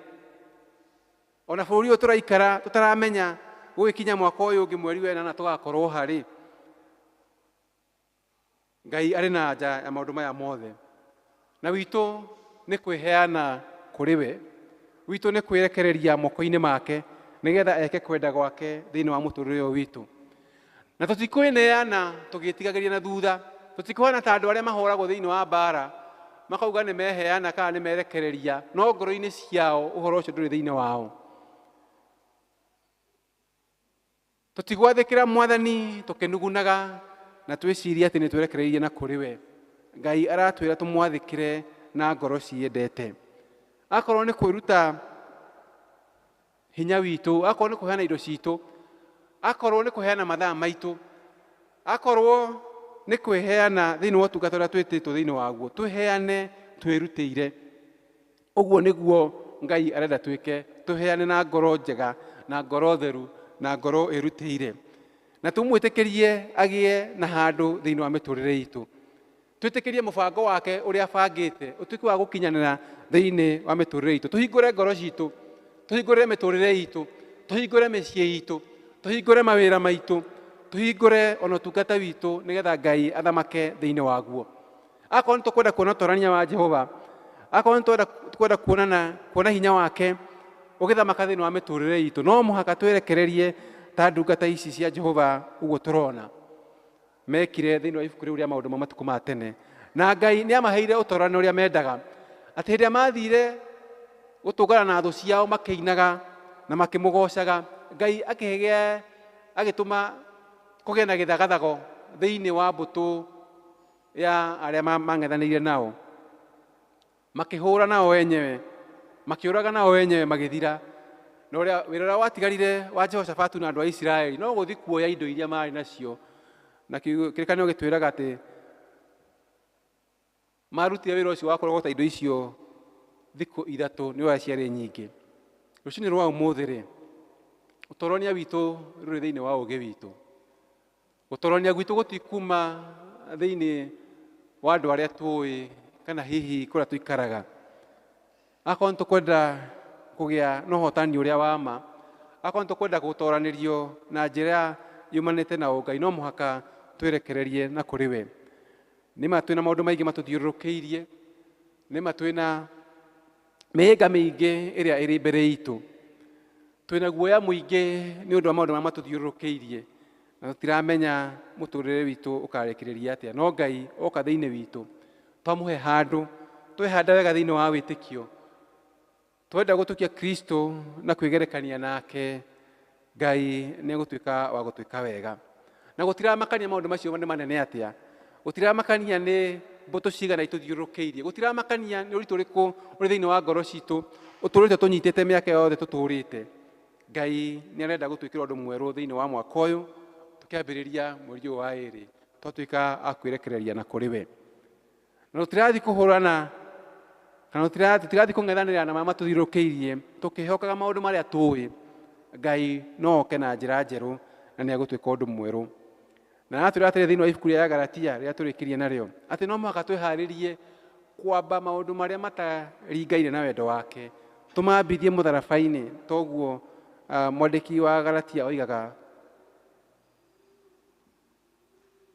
Speaker 4: ona bũrũri ũyũ tũraikara tũtaramenya gũgĩkinya mwaka ũyũ ũngĩ mweri wa ĩnana tũgakorwo harĩ. Ngai arĩ na anja ya maũndũ maya mothe, na witũ nĩ kwĩheana kũrĩ we, witũ nĩ kwĩrekereria moko-inĩ make nĩgetha eke kwenda gwake thĩinĩ wa mũtũrĩre ũyũ witũ. Na tũtikwĩneana tũgĩtigagĩria na thutha, tũtikũhana ta andũ arĩa mahũragwo thĩinĩ wa mbara makauga nĩ meheana kana nĩ merekereria, no ngoro-inĩ ciao ũhoro ũcio ndũrĩ thĩinĩ wao. Tũtigwathĩkĩra Mwathani tũkĩnugunaga na twĩciria atĩ nĩ twerekereirie na kũrĩ we. Ngai aratwĩra tũmwathĩkĩre na ngoro ciendete. Akorwo nĩ kwĩruta hinya witũ, akorwo nĩ kũheana indo citũ, akorwo nĩ kũheana mathaa maitũ, akorwo nĩ kwĩheana thĩinĩ wa ũtungata ũrĩa twĩtĩtwo thĩinĩ waguo, twĩheane twĩrutĩire. Ũguo nĩguo Ngai arenda twĩke, twĩheane na ngoro njega, na ngoro theru, na ngoro ĩrutĩire, na tũmwĩtĩkĩrie agĩe na handũ thĩinĩ wa mĩtũrĩre itũ. Twĩtĩkĩrie mũbango wake ũrĩa abangĩte ũtuĩke wa gũkinyanĩra thĩinĩ wa mĩtũrĩre itũ. Tũhingũre ngoro citũ, tũhingũre mĩtũrĩre itũ, tũhingũre mĩciĩ itũ, tũhingũre mawĩra maitũ, tũhingũre ona ũtungata witũ nĩgetha Ngai athamake thĩinĩ waguo. Akorwo nĩ tũkwenda kuona ũtonania wa Jehova, akorwo nĩ tũkwenda kuona hinya wake, ũgĩthamaka thĩinĩ wa mĩtũrĩre itũ no mũhaka twerekererie ta ndungata ici cia Jehova ũguo tũrona mekire thĩinĩ wa ibuku rĩu rĩa maũndũ ma matukũ ma tene na Ngai nĩ amaheire ũtongoria ũrĩa mendaga atĩ hĩndĩ ĩrĩa mathire gũtũngana na thũ ciao makĩinaga na makĩmũgocaga Ngai agĩtũma kũgĩe na gĩthagathago thĩinĩ wa mbũtũ ya arĩa mang'ethanĩire nao makĩhũra nao wenyewe makĩũraga nao wenyewe magĩthira na wĩra ũrĩa watigarire wa Jehoshafatu na andũ a Isiraeli no gũthiĩ kuoya indo iria marĩ nacio na kĩrĩkanĩro gĩtwĩraga atĩ marutire wĩra ũcio wa kũrogota indo icio thikũ ithatũ nĩ ũrĩa ciarĩ nyingĩ rũcinĩ rwa ũmũthĩ-rĩ ũtoronia witũ rũrĩ thĩinĩ wa ũũgĩ witũ ũtoronia gwitũ gũtikuma thĩinĩ wa andũ arĩa tũĩ kana hihi kũrĩa tũikaraga akorwo nĩ tũkwenda kũgĩa na ũhotani ũrĩa wa ma akorwo nĩ tũkwenda gũtoranĩrio na njĩra yumanĩte na ũngai no mũhaka twerekererie na kũrĩ we nĩma twĩna maũndũ maingĩ matũthiũrũrũkĩirie nĩma twĩna mĩhĩnga mĩingĩ ĩrĩa ĩrĩ mbere itũ twĩna guoya mũingĩ nĩ ũndũ wa maũndũ marĩa matũthiũrũrũkĩirie na tũtiramenya mũtũrĩre witũ ũkarekereria atĩa no Ngai oka thĩinĩ witũ twamũhe handũ twehanda wega thĩinĩ wa wĩtĩkio twenda gũtũkia Kristo na kwĩgerekania nake Ngai nĩ egũtuĩka wa gũtuĩka wega na gũtiramakania maũndũ macio nĩ manene atĩa gũtiramakania nĩ mbũtũ cigana itũthiũrũrũkĩirie gũtiramakania nĩ ũritũ ũrĩkũ ũrĩ thĩinĩ wa ngoro citũ ũtũrĩte tũnyitĩte mĩaka yothe tũtũrĩte Ngai nĩ arenda gũtwĩkĩra ũndũ mwerũ thĩinĩ wa mwaka ũyũ tũkĩambĩrĩria mweri ũyũ wa ĩrĩ twatuĩka a kwĩrekereria na kũrĩ we na tũtirathiĩ kũhũrana kana tũtirathiĩ kũng'ethanĩra na marĩa matũthiũrũrũkĩirie tũkĩhokaga maũndũ marĩa tũĩ Ngai no oke na njĩra njerũ na nĩ egũtwĩka ũndũ mwerũ na natwĩra atĩrĩ thĩinĩ wa ibuku rĩa Galatia rĩrĩa tũrĩkĩrie narĩo atĩ no mũhaka twĩharĩrie kwamba maũndũ marĩa mataringaine na wendo wake tũmambithie mũtharaba-inĩ toguo mwandĩki wa Galatia oigaga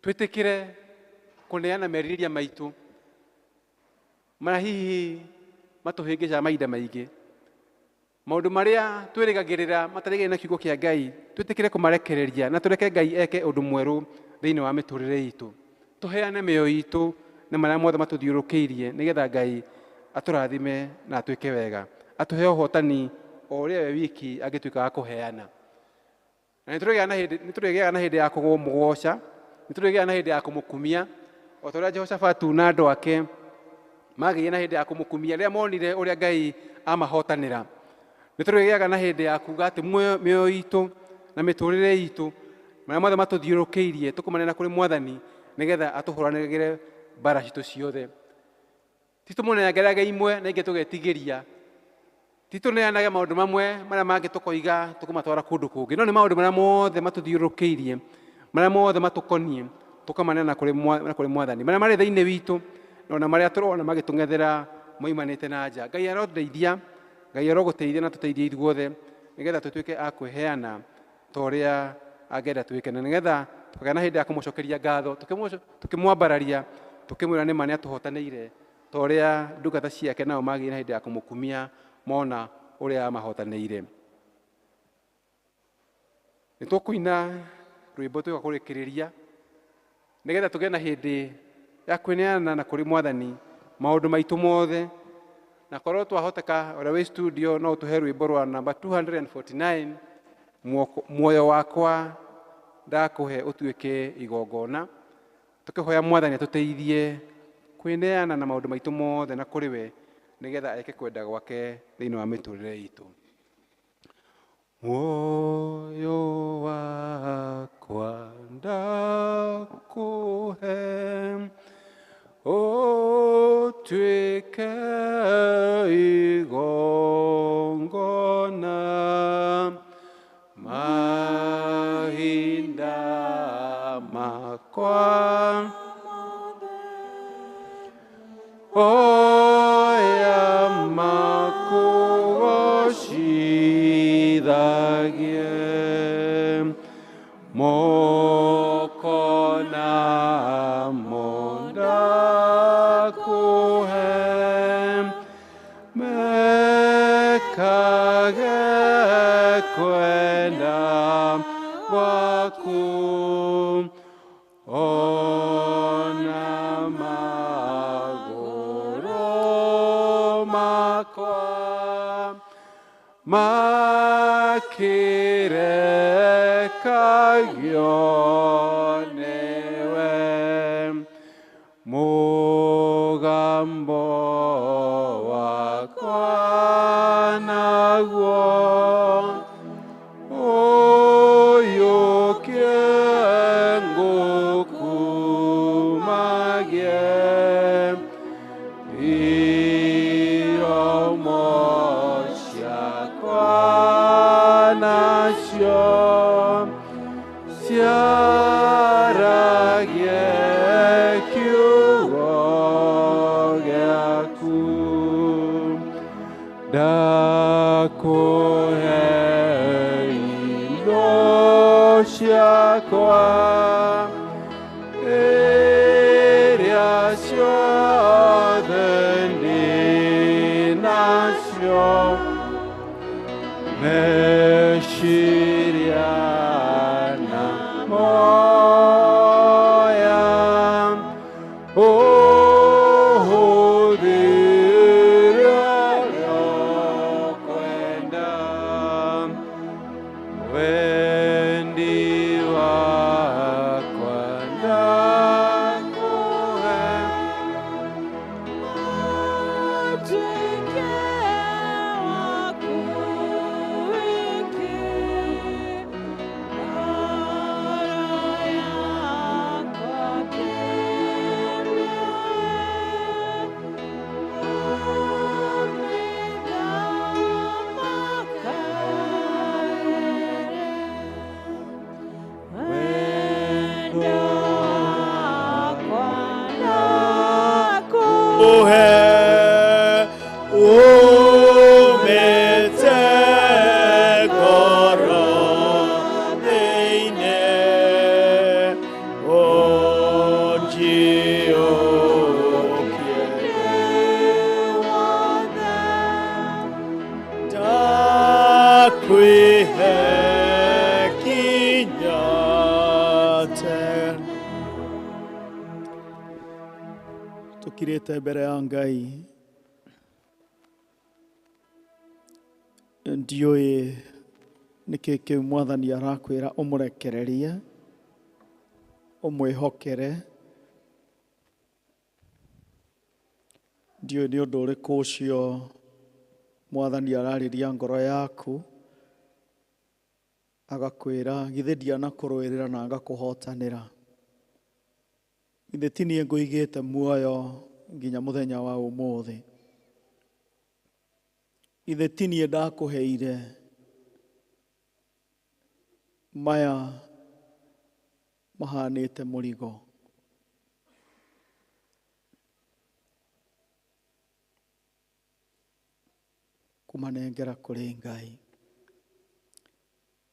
Speaker 4: twĩtĩkĩre kũneana merirĩria maitũ marĩa hihi matũhĩngĩcaga mahinda maingĩ maũndũ marĩa twĩrĩgagĩrĩra matarĩgĩrĩire na kiugo kĩa Ngai twĩtĩkĩre kũmarekereria na tũreke Ngai eke ũndũ mwerũ thĩinĩ wa mĩtũrĩre itũ tũheane mĩoyo itũ na marĩa mothe matũthiũrũrũkĩirie nĩgetha Ngai atũrathime na atwĩke wega atũhe ũhotani o ũrĩa we wiki angĩtuĩka wa kũheana na nĩtũrĩgĩaga na hĩndĩ ya kũmũgoca nĩtũrĩgĩaga na hĩndĩ ya kũmũkumia o ta ũrĩa Jehoshafatu na andũ ake magĩire na hĩndĩ ya kũmũkumia rĩrĩa monire ũrĩa Ngai amahotanĩra nĩtũrĩgĩaga na hĩndĩ ya kuga atĩ mĩoyo itũ na mĩtũrĩre itũ marĩa mothe matũthiũrũrũkĩirie tũkũmanena kũrĩ Mwathani nĩgetha atũhũranagĩre mbara citũ ciothe titũmũneanagĩrage imwe na ingĩ tũgetigĩria titũneanage maũndũ mamwe marĩa mangĩ tũkoiga tũkũmatwara kũndũ kũngĩ no nĩ maũndũ marĩa mothe matũthiũrũrũkĩirie marĩa mothe matũkoniĩ tũkamanena kũrĩ Mwathani marĩa marĩ thĩinĩ witũ na marĩa tũrona magĩtũng'ethera moimanĩte na nja Ngai arotũteithia Ngai arogũteithia na tũteithie ithuothe nĩgetha tũtuĩke a kwĩheana ta ũrĩa angĩenda twĩke na nĩgetha tũkagĩa na hĩndĩ ya kũmũcokeria ngatho tũkĩmwambararia tũkĩmwĩra nĩ ma nĩ atũhotanĩire ta ũrĩa ndungata ciake nao magĩire na hĩndĩ ya kũmũkumia mona ũrĩa amahotanĩire nĩ tũkũina rwĩmbo tũga kũrĩkĩrĩria nĩgetha tũgĩe na hĩndĩ ya kwĩneana na kũrĩ Mwathani maũndũ maitũ mothe na korwo twahoteka ũrĩa wĩ studio no tũhe rwĩmbo rwa namba 249 muoyo wakwa ndakũhe ũtuĩke igongona tũkĩhoya Mwathani atũteithie kwĩneana na maũndũ maitũ mothe na kũrĩ we nĩgetha eke kwenda gwake thĩinĩ wa mĩtũrĩre itũ muoyo wakwa ndakũhe ũtuĩke igongona mahinda makwa oya makũgocithagie moko namo ndakũhe mekage makirekagio niwe mugambo wakwa naguo uyukie ngukumagie iromo ciakwa nacio ciaragie kiugo giaku ndakuhe indo ciakwa iria ciothe ndinacio meciria na moya ũhũthĩre kwenda wendi wakwa ndakuhe
Speaker 1: Tukirite mbere ya Ngai ndiũĩ nĩkĩ kĩu Mwathani arakwĩra ũmũrekererie ũmwĩhokere ndiũĩ nĩ ũndũ ũrĩkũ ũcio Mwathani ararĩria ngoro yaku agakwĩra githĩ ndianakũrũĩrĩra na agakũhotanĩra githĩ ti niĩ ngũigĩte muoyo nginya mũthenya wa ũmũthĩ githĩ ti niĩ ndakũheire maya mahanĩte mũrigo kumanengera kũrĩ Ngai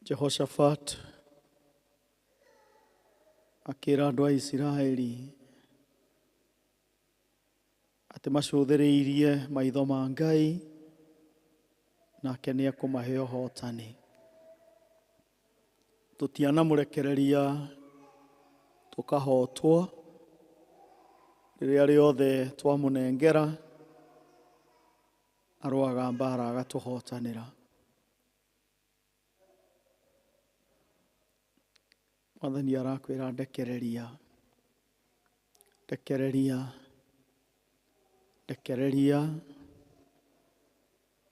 Speaker 1: Jehoshaphat akĩra andũ a Isiraeli atĩ macũthĩrĩirie maitho ma Ngai nake nĩekũmahe ũhotani tũtianamũrekereria tũkahotwo rĩrĩa rĩothe twamũnengera arũaga mbara agatũhotanĩra Mwathani arakwĩra ndekereria ndekereria ndekereria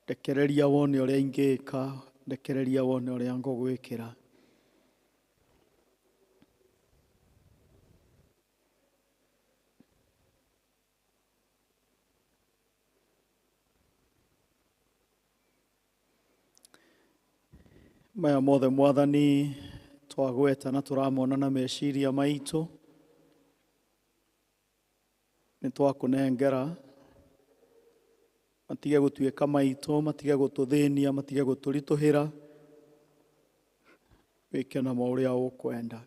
Speaker 1: ndekereria wone ũrĩa ingĩka ndekereria wone ũrĩa ngũgwĩkĩra maya mothe Mwathani twagweta na tũramona na meciria maitũ nĩ twakũnengera matige gũtuĩka maitũ matige gũtũthĩnia matige gũtũritũhĩra wĩke namo ũrĩa ũkwenda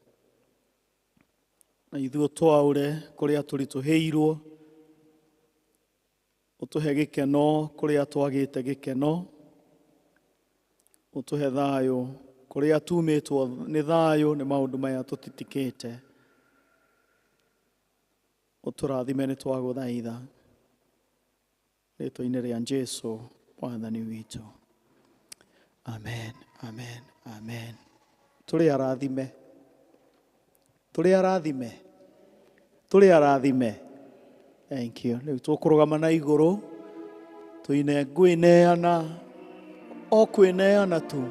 Speaker 1: na ithuĩ twaũre kũrĩa tũritũhĩirwo ũtũhe gĩkeno kũrĩa twagĩte gĩkeno ũtũhe thayũ kũrĩa tumĩtwo nĩ thayũ nĩ maũndũ maya tũtitikĩte ũtũrathime nĩ twagũthaitha rĩtwa-inĩ rĩa Jesũ Mwathani witũ Amen, amen, amen. Tũrĩ arathime. Tũrĩ arathime. Tũrĩ arathime. Thank you. Rĩu tũkũrũgama na igũrũ. Tũine ngwĩneana. O kwĩneana tu.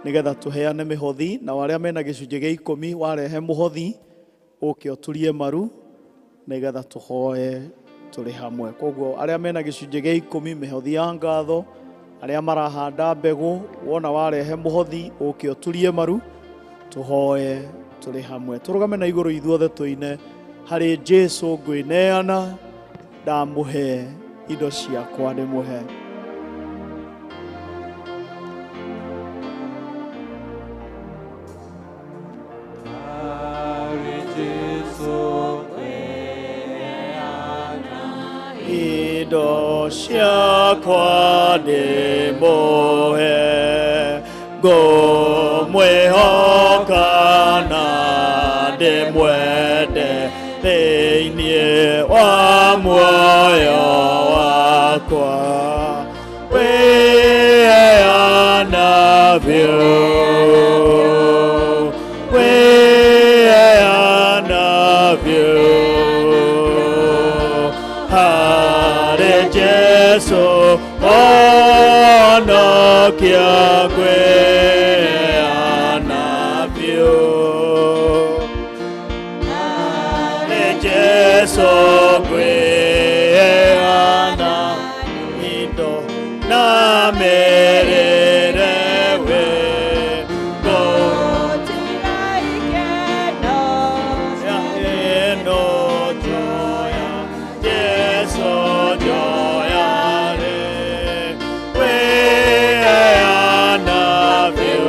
Speaker 1: Nĩgetha tũheane mĩhothi. Na warĩa mena gĩcunjĩ gĩa 10 warehe mũhothi. Ũke ũturie maru. Nĩgetha tũhoe tũrĩ hamwe. Koguo arĩa mena gĩcunjĩ gĩa 10 mĩhothi ya ngatho. Arĩa marahanda mbegũ. Wona warehe mũhothi. Ũke ũturie maru. Tũhoe tũrĩ hamwe. Tũrũgame na igũrũ ithuothe tũine. Harĩ Jesũ ngwĩneana. Ndamũhe indo ciakwa ndĩmũhe. Indo ciakwa ndĩmũhe. Ngũmwĩhoka na ndĩmwende thĩinĩ wa muoyo wakwa. Wĩheana biũ. Wĩheana biũ. Harĩ Jesũ honokia ngwĩheana biũ. Harĩ Jesũ ngwĩheana indo na mĩrĩre wendo. Ĩno njoya Jesũ njoya rĩ. Wĩheana biũ.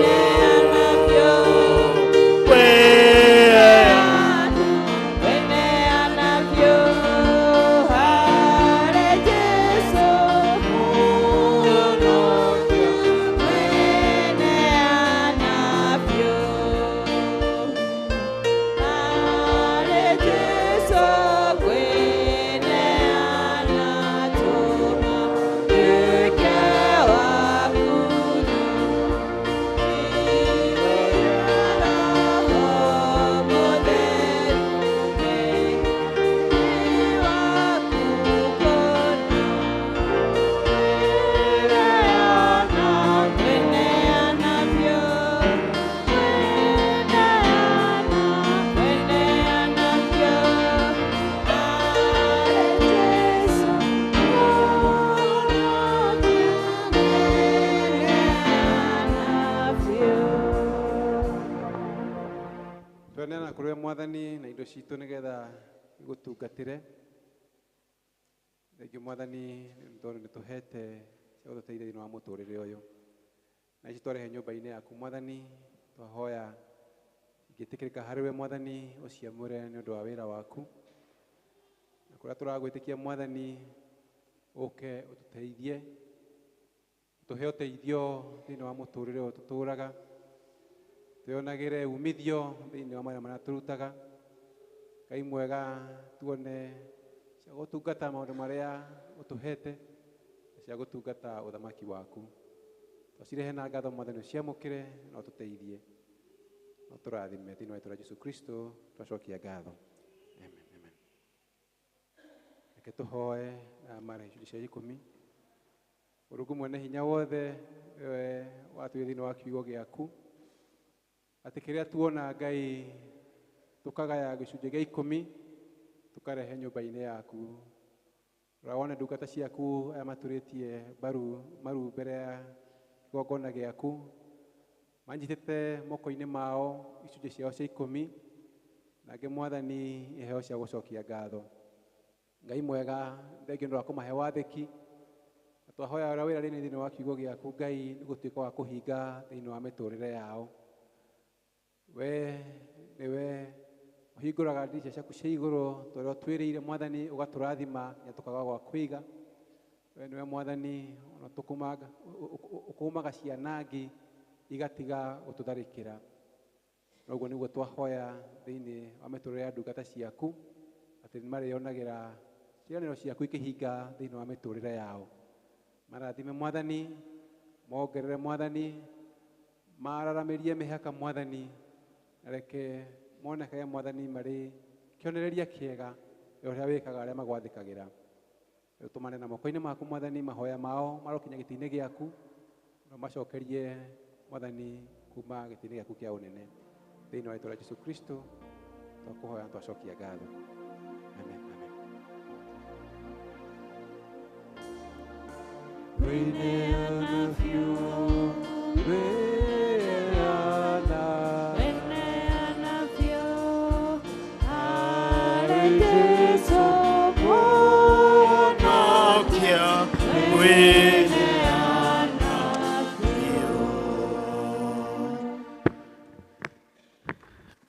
Speaker 4: Twenena kũrĩ Mwathani na indo citũ nĩgetha gũtungatĩre. Thengiũ Mwathani tondũ nĩtũhete cia gũtũteithia thĩinĩ wa mũtũrĩre ũyũ. Na ici twarehe nyũmba-inĩ yaku Mwathani, twahoya ingĩtĩkĩrĩka harĩ we Mwathani ũciamũre nĩ ũndũ wa wĩra waku. Na kũrĩa tũragwĩtĩkia Mwathani ũke ũtũteithie. Tũhe ũteithio thĩinĩ wa mũtũrĩre ũyũ tũtũraga. Twĩonagĩre umithio thĩinĩ wa marĩa tũrutaga. Ngai mwega tuone cia gũtungata maũndũ marĩa ũtũhete na cia gũtungata ũthamaki waku. Twacirĩhe na ngatho Mwathani ũciamũkĩre na ũtũteithie. Na ũtũrathime thĩinĩ wa rĩĩtwa rĩa Jesũ Kristo twacokia ngatho. Amen, amen. Reke tũhoe mara icunjĩ cia 10. Mũrungu mwene hinya wothe watuire thĩinĩ wa kiugo gĩaku. Atĩ kĩrĩa tuona Ngai tũkagaya gĩcunjĩ gĩa 10 tũkarehe nyũmba-inĩ yaku. Wone ndungata ciaku aya maturĩtie maru mbere ya kĩgongona gĩaku. Manjitĩte moko-inĩ mao icunjĩ ciao cia 10. Nake Mwathani iheo cia gũcokia ngatho. Ngai mwega thengiũ nĩ wa kũmahe wathĩki. Twahoya ũrĩa wĩra thĩinĩ wa kiugo gĩaku Ngai nĩ gũtuĩka wa kũhinga thĩinĩ wa mĩtũrĩre yao. We nĩwe ũhingũraga ndirica ciaku cia igũrũ tũrĩa twĩrĩire Mwathani ũgatũrathima na tũkaga gwa kũiga. We nĩwe Mwathani ona ũkũmaga cianangi igatiga gũtũtharĩkĩra. Noguo nĩguo twahoya thĩinĩ wa mĩtũrĩre ya ndungata ciaku atĩ nĩmarĩonagĩra ciĩranĩro ciaku ikĩhinga thĩinĩ wa mĩtũrĩre yao. Marathime Mwathani mongerere Mwathani mararamirie mihaka Mwathani reke monekage Mwathani mari kionereria kiega uria wikaga aria magwathikagira utumane na moko-ini maku Mwathani mahoya mao marokinya giti-ini giaku no macokerie Mwathani kuma giti-ini giaku kia unene thiini wa rĩĩtwa rĩa Jesu Kristo twakuhoya twacokia ngatho amen amen.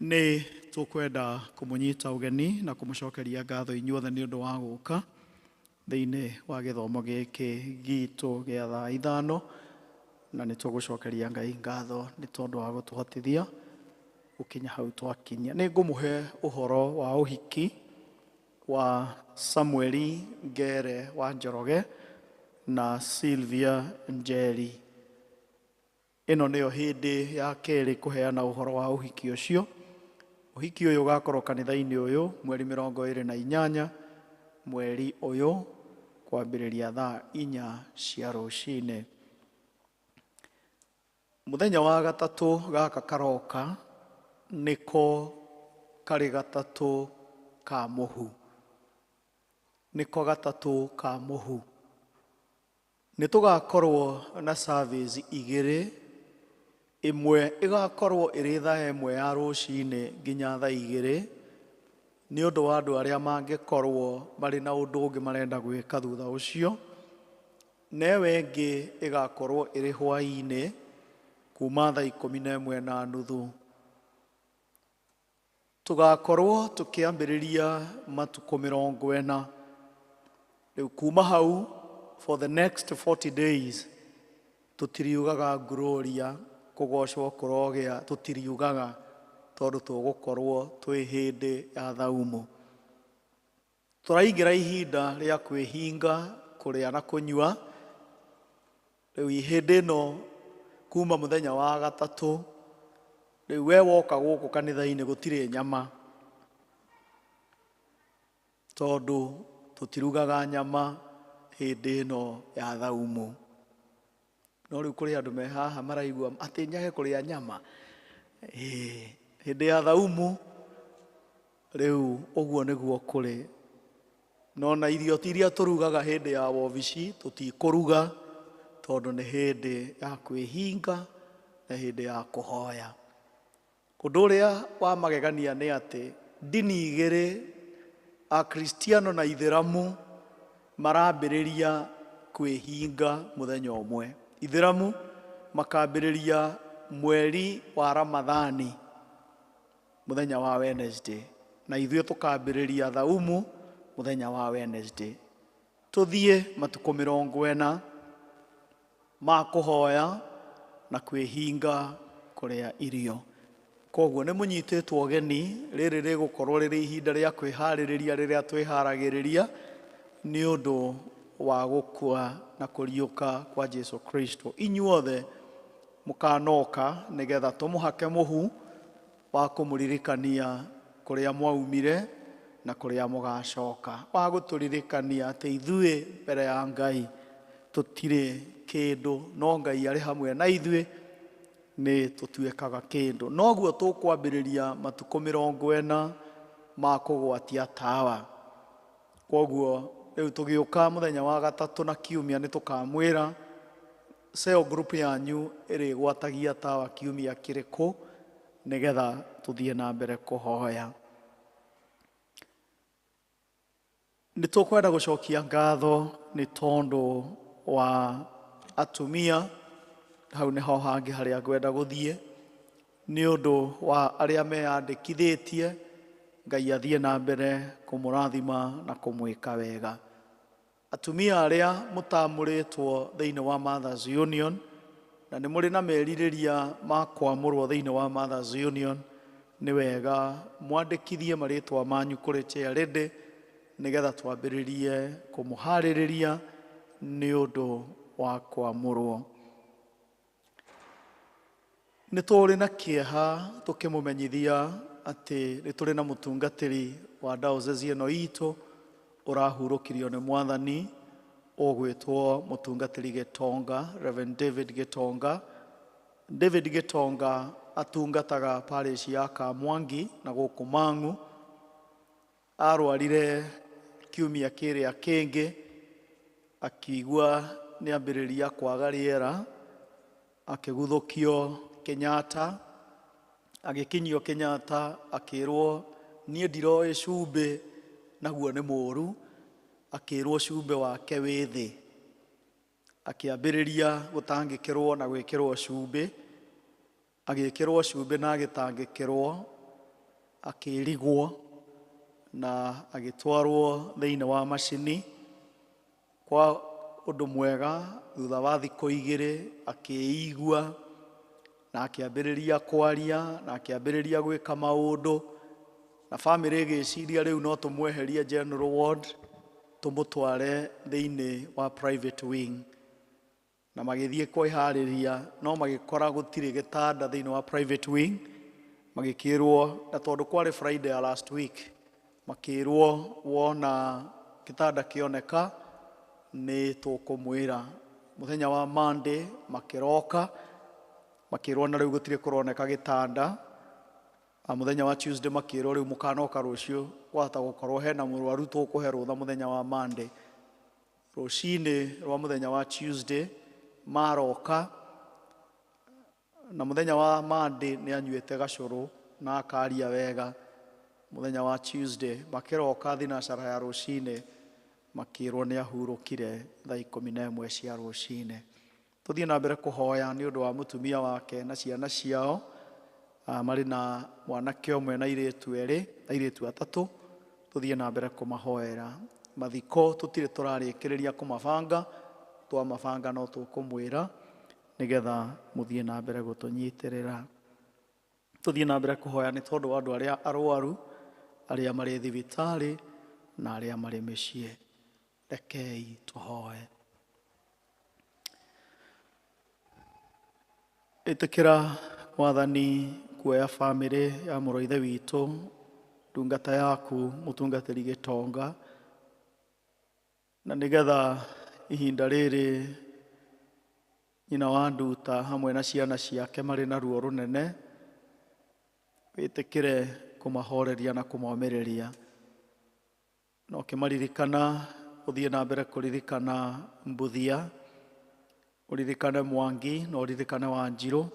Speaker 1: Nĩ tũkwenda kũmũnyita ũgeni na kũmũcokeria ngatho inyuothe nĩ ũndũ wa gũka thĩinĩ wa gĩthomo gĩkĩ gitũ gĩa thaa ithano, na nĩ tũgũcokeria Ngai ngatho nĩ tondũ wa gũtũhotithia gũkinya hau twakinya. Nĩ ngũmũhe ũhoro wa ũhiki wa Samueli Ngere wa Njoroge na Sylvia Njeri. Ĩno nĩyo hĩndĩ ya kerĩ kũheana ũhoro wa ũhiki ũcio. Ũhiki ũyũ ũgakorwo kanitha-inĩ ũyũ mweri 28 mweri ũyũ kwambĩrĩria thaa 4 cia rũcinĩ. Mũthenya wa gatatũ gaka karoka nĩko karĩ gatatũ ka mũhu. Nĩko gatatũ ka mũhu. Nĩ tũgakorwo na service igĩrĩ. Ĩmwe ĩgakorwo ĩrĩ thaa 1 ya rũcinĩ nginya thaa 2 nĩ ũndũ wa andũ arĩa mangĩkorwo marĩ na ũndũ ũngĩ marenda gwĩka thutha ũcio. Neyo ĩngĩ ĩgakorwo ĩrĩ hwaĩ-inĩ kuma thaa 11:30. Tũgakorwo tũkĩambĩrĩria matukũ 40. Rĩu kuma hau for the next 40 days tũtiriugaga Gloria kũgocwo kũrogĩa, tũtiriugaga tondũ tũgũkorwo twĩ hĩndĩ ya thaumu. Tũraingĩra ihinda rĩa kwĩhinga kũrĩa na kũnyua. Rĩu hĩndĩ ĩno kuma mũthenya wa gatatũ, rĩu we woka gũkũ kanitha-inĩ gũtirĩ nyama tondũ tũtirugaga nyama hĩndĩ ĩno ya thaumu. No rĩu kũrĩ andũ me haha maraigua atĩ nyage kũrĩa nyama. Hĩndĩ ya thaumu rĩu ũguo nĩguo kũrĩ. No na irio iria tũrugaga hĩndĩ ya wobici tũtikũruga tondũ nĩ hĩndĩ ya kwĩhinga na hĩndĩ ya kũhoya. Ũndũ ũrĩa wa magegania nĩ atĩ ndini igĩrĩ, Akristiano na Ithĩramu, marambĩrĩria kwĩhinga mũthenya ũmwe. Ithĩramu makambĩrĩria mweri wa Ramathani mũthenya wa Wednesday, na ithuĩ tũkambĩrĩria thaumu mũthenya wa Wednesday. Tũthiĩ matukũ 40 ma kũhoya na kwĩhinga kũrĩa irio. Koguo nĩ mũnyitĩtwo ũgeni. Rĩrĩ rĩgũkorwo rĩrĩ ihinda rĩa kwĩharĩrĩria rĩrĩa twĩharagĩrĩria nĩ ũndũ wa gũkua na kũriũka kwa Jesu Kristo. Inyuothe mũkanoka nĩgetha tũmũhake mũhu wa kũmũririkania kũrĩa mwaumire na kũrĩa mũgacoka, wa gũtũririkania atĩ ithuĩ mbere ya Ngai tũtirĩ kĩndũ, no Ngai arĩ hamwe na ithuĩ nĩ tũtuĩkaga kĩndũ. Noguo tũkwambĩrĩria matukũ 40 ma kũgwatia tawa. Koguo rĩu tũgĩũka mũthenya wa gatatũ na kiumia nĩ tũkamwĩra cell group yanyu ĩrĩgwatagia tawa kiumia kĩrĩkũ nĩgetha tũthiĩ na mbere kũhoya. Nĩ tũkwenda gũcokia ngatho nĩ tondũ wa atumia. Hau nĩho hangĩ harĩa ngwenda gũthiĩ nĩ ũndũ wa arĩa meyandĩkithĩtie. Ngai athiĩ na mbere kũmũrathima na kũmwĩka wega. Atumia arĩa mũtamũrĩtwo thĩinĩ wa Mothers Union na nĩ mũrĩ na merirĩria ma kwamũrwo thĩinĩ wa Mothers Union, nĩ wega mwandĩkithie marĩtwa manyu kũrĩ chairlady nĩgetha twambĩrĩrie kũmũharĩrĩria nĩ ũndũ wa kwamũrwo. nĩ tũrĩ na kĩeha tũkĩmũmenyithia atĩ nĩ tũrĩ na mũtungatĩri wa diocese ĩno itũ ũrahurũkirio nĩ Mwathani ũgwĩtwo mũtungatĩri Gĩtonga, Reverend David Gĩtonga. David Gĩtonga atungataga parish ya Kamwangi na gũkũ Mang'u. Arwarire kiumia kĩrĩa kĩngĩ akĩigua nĩ ambĩrĩria kwaga rĩera, akĩguthũkio Kenyatta. Agĩkinyio Kenyatta akĩrwo niĩ ndiroĩ cumbĩ naguo nĩ mũru, akĩrwo cumbĩ wake wĩ thĩ. Akĩambĩrĩria gũtangĩkĩrwo na gwĩkĩrwo cumbĩ, agĩkĩrwo cumbĩ na agĩtangĩkĩrwo, akĩrigwo na agĩtwarwo thĩinĩ wa macini. Kwa ũndũ mwega, thutha wa thikũ 2 akĩigua na akĩambĩrĩria kwaria na akĩambĩrĩria gwĩka maũndũ, na family ĩgĩciria rĩu no tũmweherie general ward tũmũtware thĩinĩ wa private wing. Na magĩthiĩ kwĩharĩria no magĩkora gũtirĩ gĩtanda thĩinĩ wa private wing. Magĩkĩrwo na tondũ kwarĩ Friday ya last week, makĩrwo wona gĩtanda kĩoneka nĩ tũkũmwĩra. Mũthenya wa Monday makĩroka makĩrwo na rĩu gũtirĩ kũroneka gĩtanda. Mũthenya wa Tuesday makĩrwo rĩu mũkanoka rũciũ kwahota gũkorwo hena mũrwaru tũkũhe rũtha mũthenya wa Monday. Rũcinĩ rwa mũthenya wa Tuesday maroka, na mũthenya wa Monday nĩ anyuĩte gacũrũ na akaria wega. Mũthenya wa Tuesday makĩroka thinacara ya rũcinĩ makĩrwo nĩ ahurũkire thaa 11 cia rũcinĩ. Tũthiĩ na mbere kũhoya nĩ ũndũ wa mũtumia wake na ciana ciao, marĩ na mwanake ũmwe na airĩtu atatũ. Tũthiĩ na mbere kũmahoera. Mathiko tũtirĩ tũrarĩkĩrĩria kũmabanga, twamabanga no tũkũmwĩra nĩgetha mũthiĩ na mbere gũtũnyitĩrĩra. Tũthiĩ na mbere kũhoya nĩ tondũ wa andũ arĩa arwaru, arĩa marĩ thibitarĩ na arĩa marĩ mĩciĩ. Rekei tũhoe. Ĩtĩkĩra Mwathani kuoya family ya mũrũ ithe witũ, ndungata yaku mũtungatĩri Gĩtonga, na nĩgetha ihinda rĩrĩ nyina wa nduta hamwe na ciana ciake marĩ na ruo rũnene, wĩtĩkĩre kũmahoreria na kũmomĩrĩria. Na ũkĩmaririkana ũthiĩ na mbere kũririkana Mbuthia, ũririkane Mwangi na ũririkane Wanjirũ,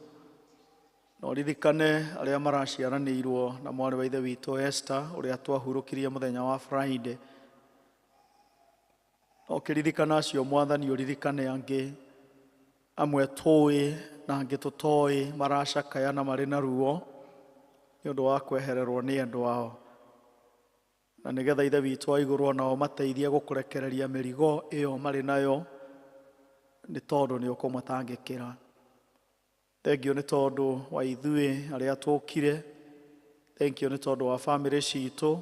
Speaker 1: na ũririkane arĩa maraciaranĩirwo na mwarĩ wa ithe witũ Esther ũrĩa twahurũkirie mũthenya wa Friday. Na ũkĩririkana acio Mwathani ũririkane angĩ, amwe tũĩ na angĩ tũtoĩ, maracakaya na marĩ na ruo nĩ ũndũ wa kwehererwo nĩ endwa ao. Na nĩgetha ithe witũ wa igũrũ onao mateithie gũkũrekereria mĩrigo ĩyo marĩ nayo, nĩ tondũ nĩ ũkũmatangĩkĩra. Thengio nĩ tondũ wa ithuĩ arĩa tũkire. Thengio nĩ tondũ wa family citũ,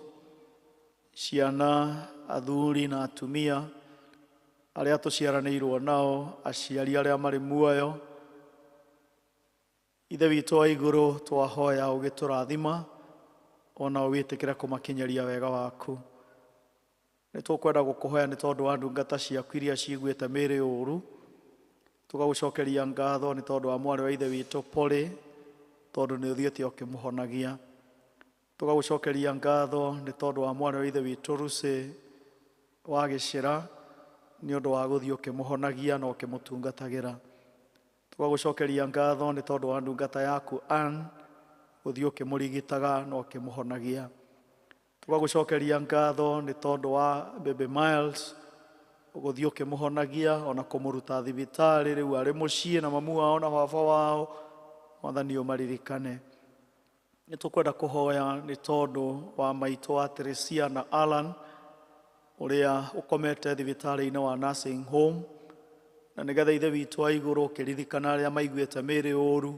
Speaker 1: ciana, athuri na atumia arĩa tũciaranĩirwo nao, aciari arĩa marĩ muoyo. Ithe witũ wa igũrũ twahoya ũgĩtũrathima, ona wĩtĩkĩre kũmakinyeria wega waku. Nĩ tũkwenda gũkũhoya nĩ tondũ wa ndungata ciaku iria ciiguĩte mĩĩrĩ ũũru. Tũgagũcokeria ngatho nĩ tondũ wa mwarĩ wa ithe witũ Polly, tondũ nĩ ũthiĩte ũkĩmũhonagia. Tũgagũcokeria ngatho nĩ tondũ wa mwarĩ wa ithe witũ Lucy wa Gĩcĩra, nĩ ũndũ wa gũthiĩ ũkĩmũhonagia na ũkĩmũtungatagĩra. Tũgagũcokeria ngatho nĩ tondũ wa ndungata yaku Ann, gũthiĩ ũkĩmũrigitaga na ũkĩmũhonagia. Tũgagũcokeria ngatho nĩ tondũ wa Baby Miles, gũthiĩ ũkĩmũhonagia ona kũmũruta thibitarĩ, rĩu arĩ mũciĩ na mamu wao na baba wao. Mwathani ũmaririkane. Nĩ tũkwenda kũhoya nĩ tondũ wa maitũ wa Teresia na Alan ũrĩa ũkomete thibitarĩ-inĩ wa nursing home, na nĩgetha ithe witũ wa igũrũ ũkĩririkana arĩa maiguĩte mĩĩrĩ ũũru,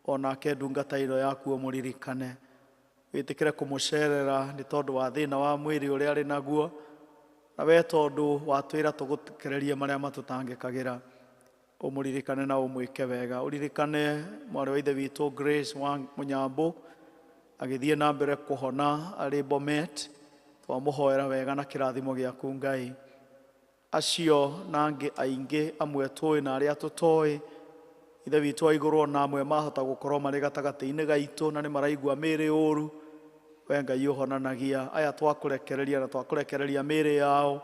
Speaker 1: onake ndungata ĩno yaku ũmũririkane. Wĩtĩkĩre kũmũcerera nĩ tondũ wa thĩna wa mwĩrĩ ũrĩa arĩ naguo, na we tondũ watwĩra tũgũtekererie marĩa matũtangĩkagĩra. umuririkane na umwike wega. Uririkane mwarĩ wa ithe witũ Grace wa Mũnyambũ agĩthiĩ na mbere kũhona arĩ Bomet. Twamũhoera wega na kĩrathimo gĩaku Ngai. Acio na angĩ aingĩ amwe tũĩ na arĩa tũtoĩ, ithe witũ wa igũrũ na amwe mahota gũkorwo marĩ gatagatĩ-inĩ gaitũ na nĩ maraigua mĩĩrĩ ũru, we Ngai ũhonanagia. Aya twakũrekereria na twakũrekereria mĩĩrĩ yao,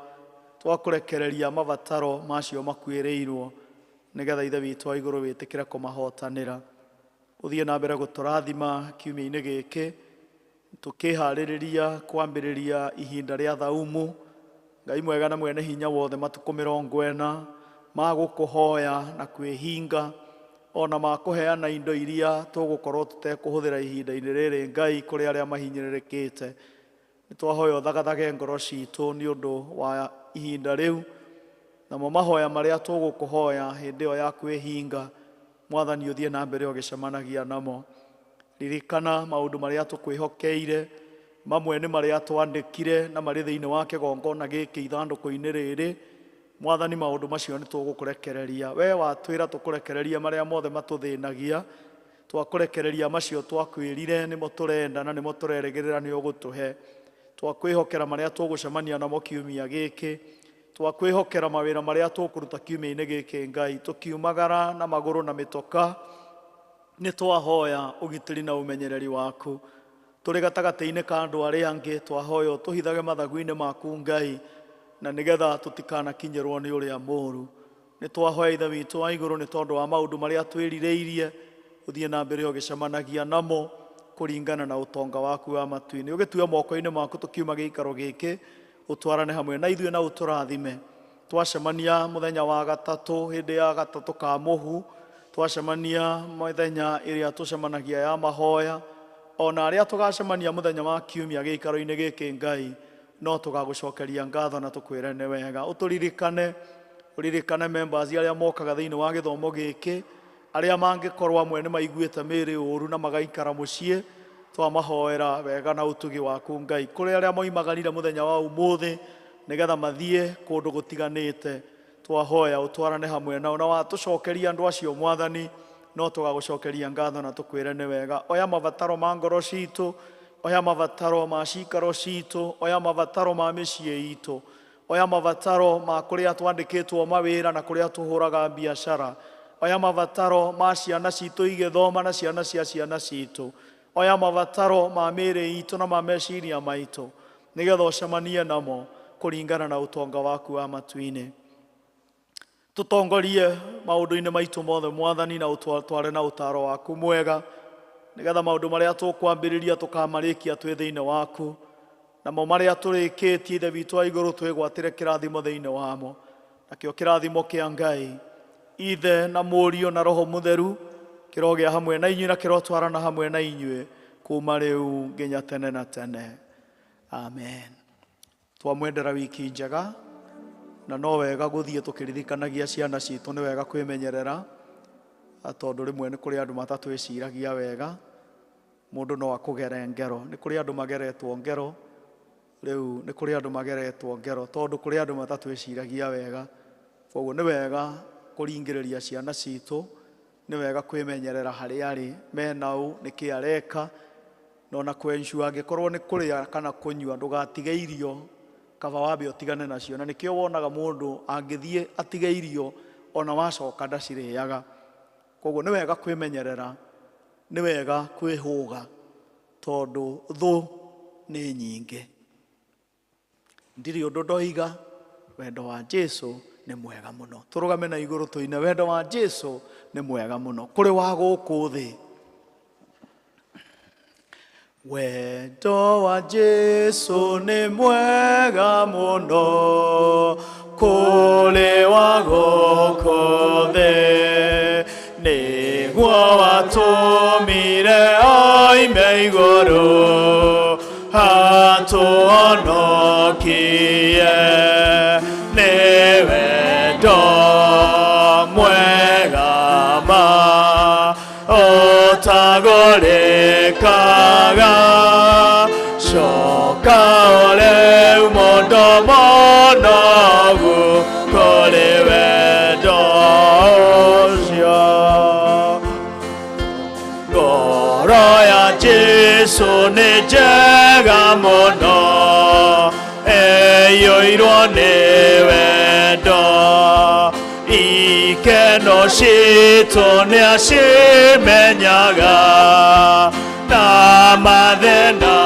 Speaker 1: twakũrekereria mabataro macio makuĩrĩirwo, nĩgetha ithe witũ wa igũrũ wĩtĩkĩre kũmahotanĩra. Ũthiĩ na mbere gũtũrathima kiumia-inĩ gĩkĩ, tũkĩharĩrĩria kwambĩrĩria ihinda rĩa thaumu. Ngai mwega na mwene hinya wothe, matukũ 40 ma gũkũhoya na kwĩhinga, ona ma kũheana indo iria tũgũkorwo tũtekũhũthĩra ihinda-inĩ rĩrĩ Ngai kũrĩ arĩa mahinyĩrĩrĩkĩte. Nĩ twahoya ũthagathage ngoro citũ nĩ ũndũ wa ihinda rĩu, namo mahoya marĩa tũgũkũhoya hĩndĩ ĩyo ya kwĩhinga, Mwathani ũthiĩ na mbere ũgĩcemanagia namo. Ririkana maũndũ marĩa tũkwĩhokeire, mamwe nĩ marĩa twandĩkire na marĩ thĩinĩ wa kĩgongona gĩkĩ ithandũkũ-inĩ rĩrĩ. Mwathani, maũndũ macio nĩ tũgũkũrekereria. We watwĩra tũkũrekereria marĩa mothe matũthĩnagia, twakũrekereria macio twakwĩrire nĩmo tũrenda na nĩmo tũrerĩgĩrĩra nĩ ũgũtũhe. Twakwĩhokera marĩa tũgũcemania namo kiumia gĩkĩ, twakwĩhokera mawĩra marĩa tũkũruta kiumia-inĩ gĩkĩ Ngai, tũkiumagara na magũrũ na mĩtoka. Nĩ twahoya ũgitĩri na ũmenyereri waku. Tũrĩ gatagatĩ-inĩ ka andũ arĩa angĩ, twahoya tũhithage mathagu-inĩ maku Ngai, na nĩgetha tũtikanakinyĩrwo nĩ ũrĩa mũũru. Nĩ twahoya ithe witũ wa igũrũ nĩ tondũ wa maũndũ marĩa twĩrirĩirie, ũthiĩ na mbere ũgĩcemanagia namo kũringana na ũtonga waku wa matu-inĩ. Ũgĩtue moko-inĩ maku tũkiuma gĩikaro gĩkĩ, ũtwarane hamwe na ithuĩ na ũtũrathime. Twacemania mũthenya wa gatatũ, hĩndĩ ya gatatũ ka mũhu, twacemania mũthenya ĩrĩa tũcemanagia ya mahoya, ona arĩa tũgacemania mũthenya wa kiumia gĩikaro-inĩ gĩkĩ Ngai, no tũgagũcokeria ngatho na tũkwĩre nĩ wega. Ũririkane members arĩa mokaga thĩinĩ wa gĩthomo gĩkĩ, arĩa mangĩkorwo amwe nĩ maiguĩte mĩĩrĩ ũru na magaikara mũciĩ, twamahoera wega na ũtugi waku Ngai. Kũrĩ arĩa moimagarire mũthenya wa ũmũthĩ nĩgetha mathiĩ kũndũ gũtiganĩte, twahoya ũtwarane hamwe nao, na watũcokeria andũ acio Mwathani, no tũgagũcokeria ngatho na tũkwĩre nĩ wega. Oya mabataro ma ngoro citũ, oya mabataro ma cikaro citũ, oya mabataro ma mĩciĩ itũ, oya mabataro ma kũrĩa twandĩkĩtwo mawĩra na kũrĩa tũhũraga biacara, oya mabataro ma ciana citũ igĩthoma na ciana cia ciana citũ, oya mabataro ma mĩĩrĩ itũ na ma meciria maitũ, nĩgetha ũcemanie namo kũringana na ũtonga waku wa matu-inĩ. Tũtongorie maũndũ-inĩ maitũ mothe Mwathani, na ũtware na ũtaro waku mwega, nĩgetha maũndũ marĩa tũkwambĩrĩria tũkamarĩkia twĩ thĩinĩ waku, namo marĩa tũrĩkĩtie ithe witũ wa igũrũ twĩgwatĩre kĩrathimo thĩinĩ wamo. Nakĩo kĩrathimo kĩa Ngai, Ithe na Mũriũ na Roho Mũtheru, kĩrogĩa hamwe na inyuĩ na kĩrotwarana hamwe na inyuĩ kuma rĩu nginya tene na tene. Amen. Twamwendera wiki njega, na no wega gũthiĩ tũkĩririkanagia ciana citũ, nĩ wega kwĩmenyerera, tondũ rĩmwe nĩ kũrĩ andũ matatwĩciragia wega. Mũndũ no akũgere ngero, nĩ kũrĩ andũ mageretwo ngero, rĩu nĩ kũrĩ andũ mageretwo ngero tondũ kũrĩ andũ matatwĩciragia wega. Koguo nĩ wega kũringĩrĩria ciana citũ, nĩ wega kwĩmenyerera harĩa arĩ, menaũ nĩkĩ areka, na kwensure angĩkorwo nĩ kũrĩa kana kũnyua, ndũgatige irio kaba wambe ũtigane nacio. Na nĩkĩo wonaga mũndũ angĩthiĩ atige irio, ona wacoka ndacirĩaga. Koguo nĩ wega kwĩmenyerera, nĩ wega kwĩhũga, tondũ thũ nĩ nyingĩ. Ndirĩ ũndũ ndoiga, wendo wa Jesũ nĩ mwega mũno. Tũrũgame na igũrũ tũine wendo wa Jesũ nĩ mwega mũno kũrĩ wa gũkũ thĩ. Wendo wa Jesũ nĩ mwega mũno kũrĩ wa gũkũ thĩ, nĩguo watũmire oime igũrũ atũhonokie. Nĩ wendo mwega ma ũtagũrĩkaga, coka ũrĩu mũndũ mũnogu kũrĩ wendo nĩ wendo ikeno citũ nĩacimenyaga na mathĩna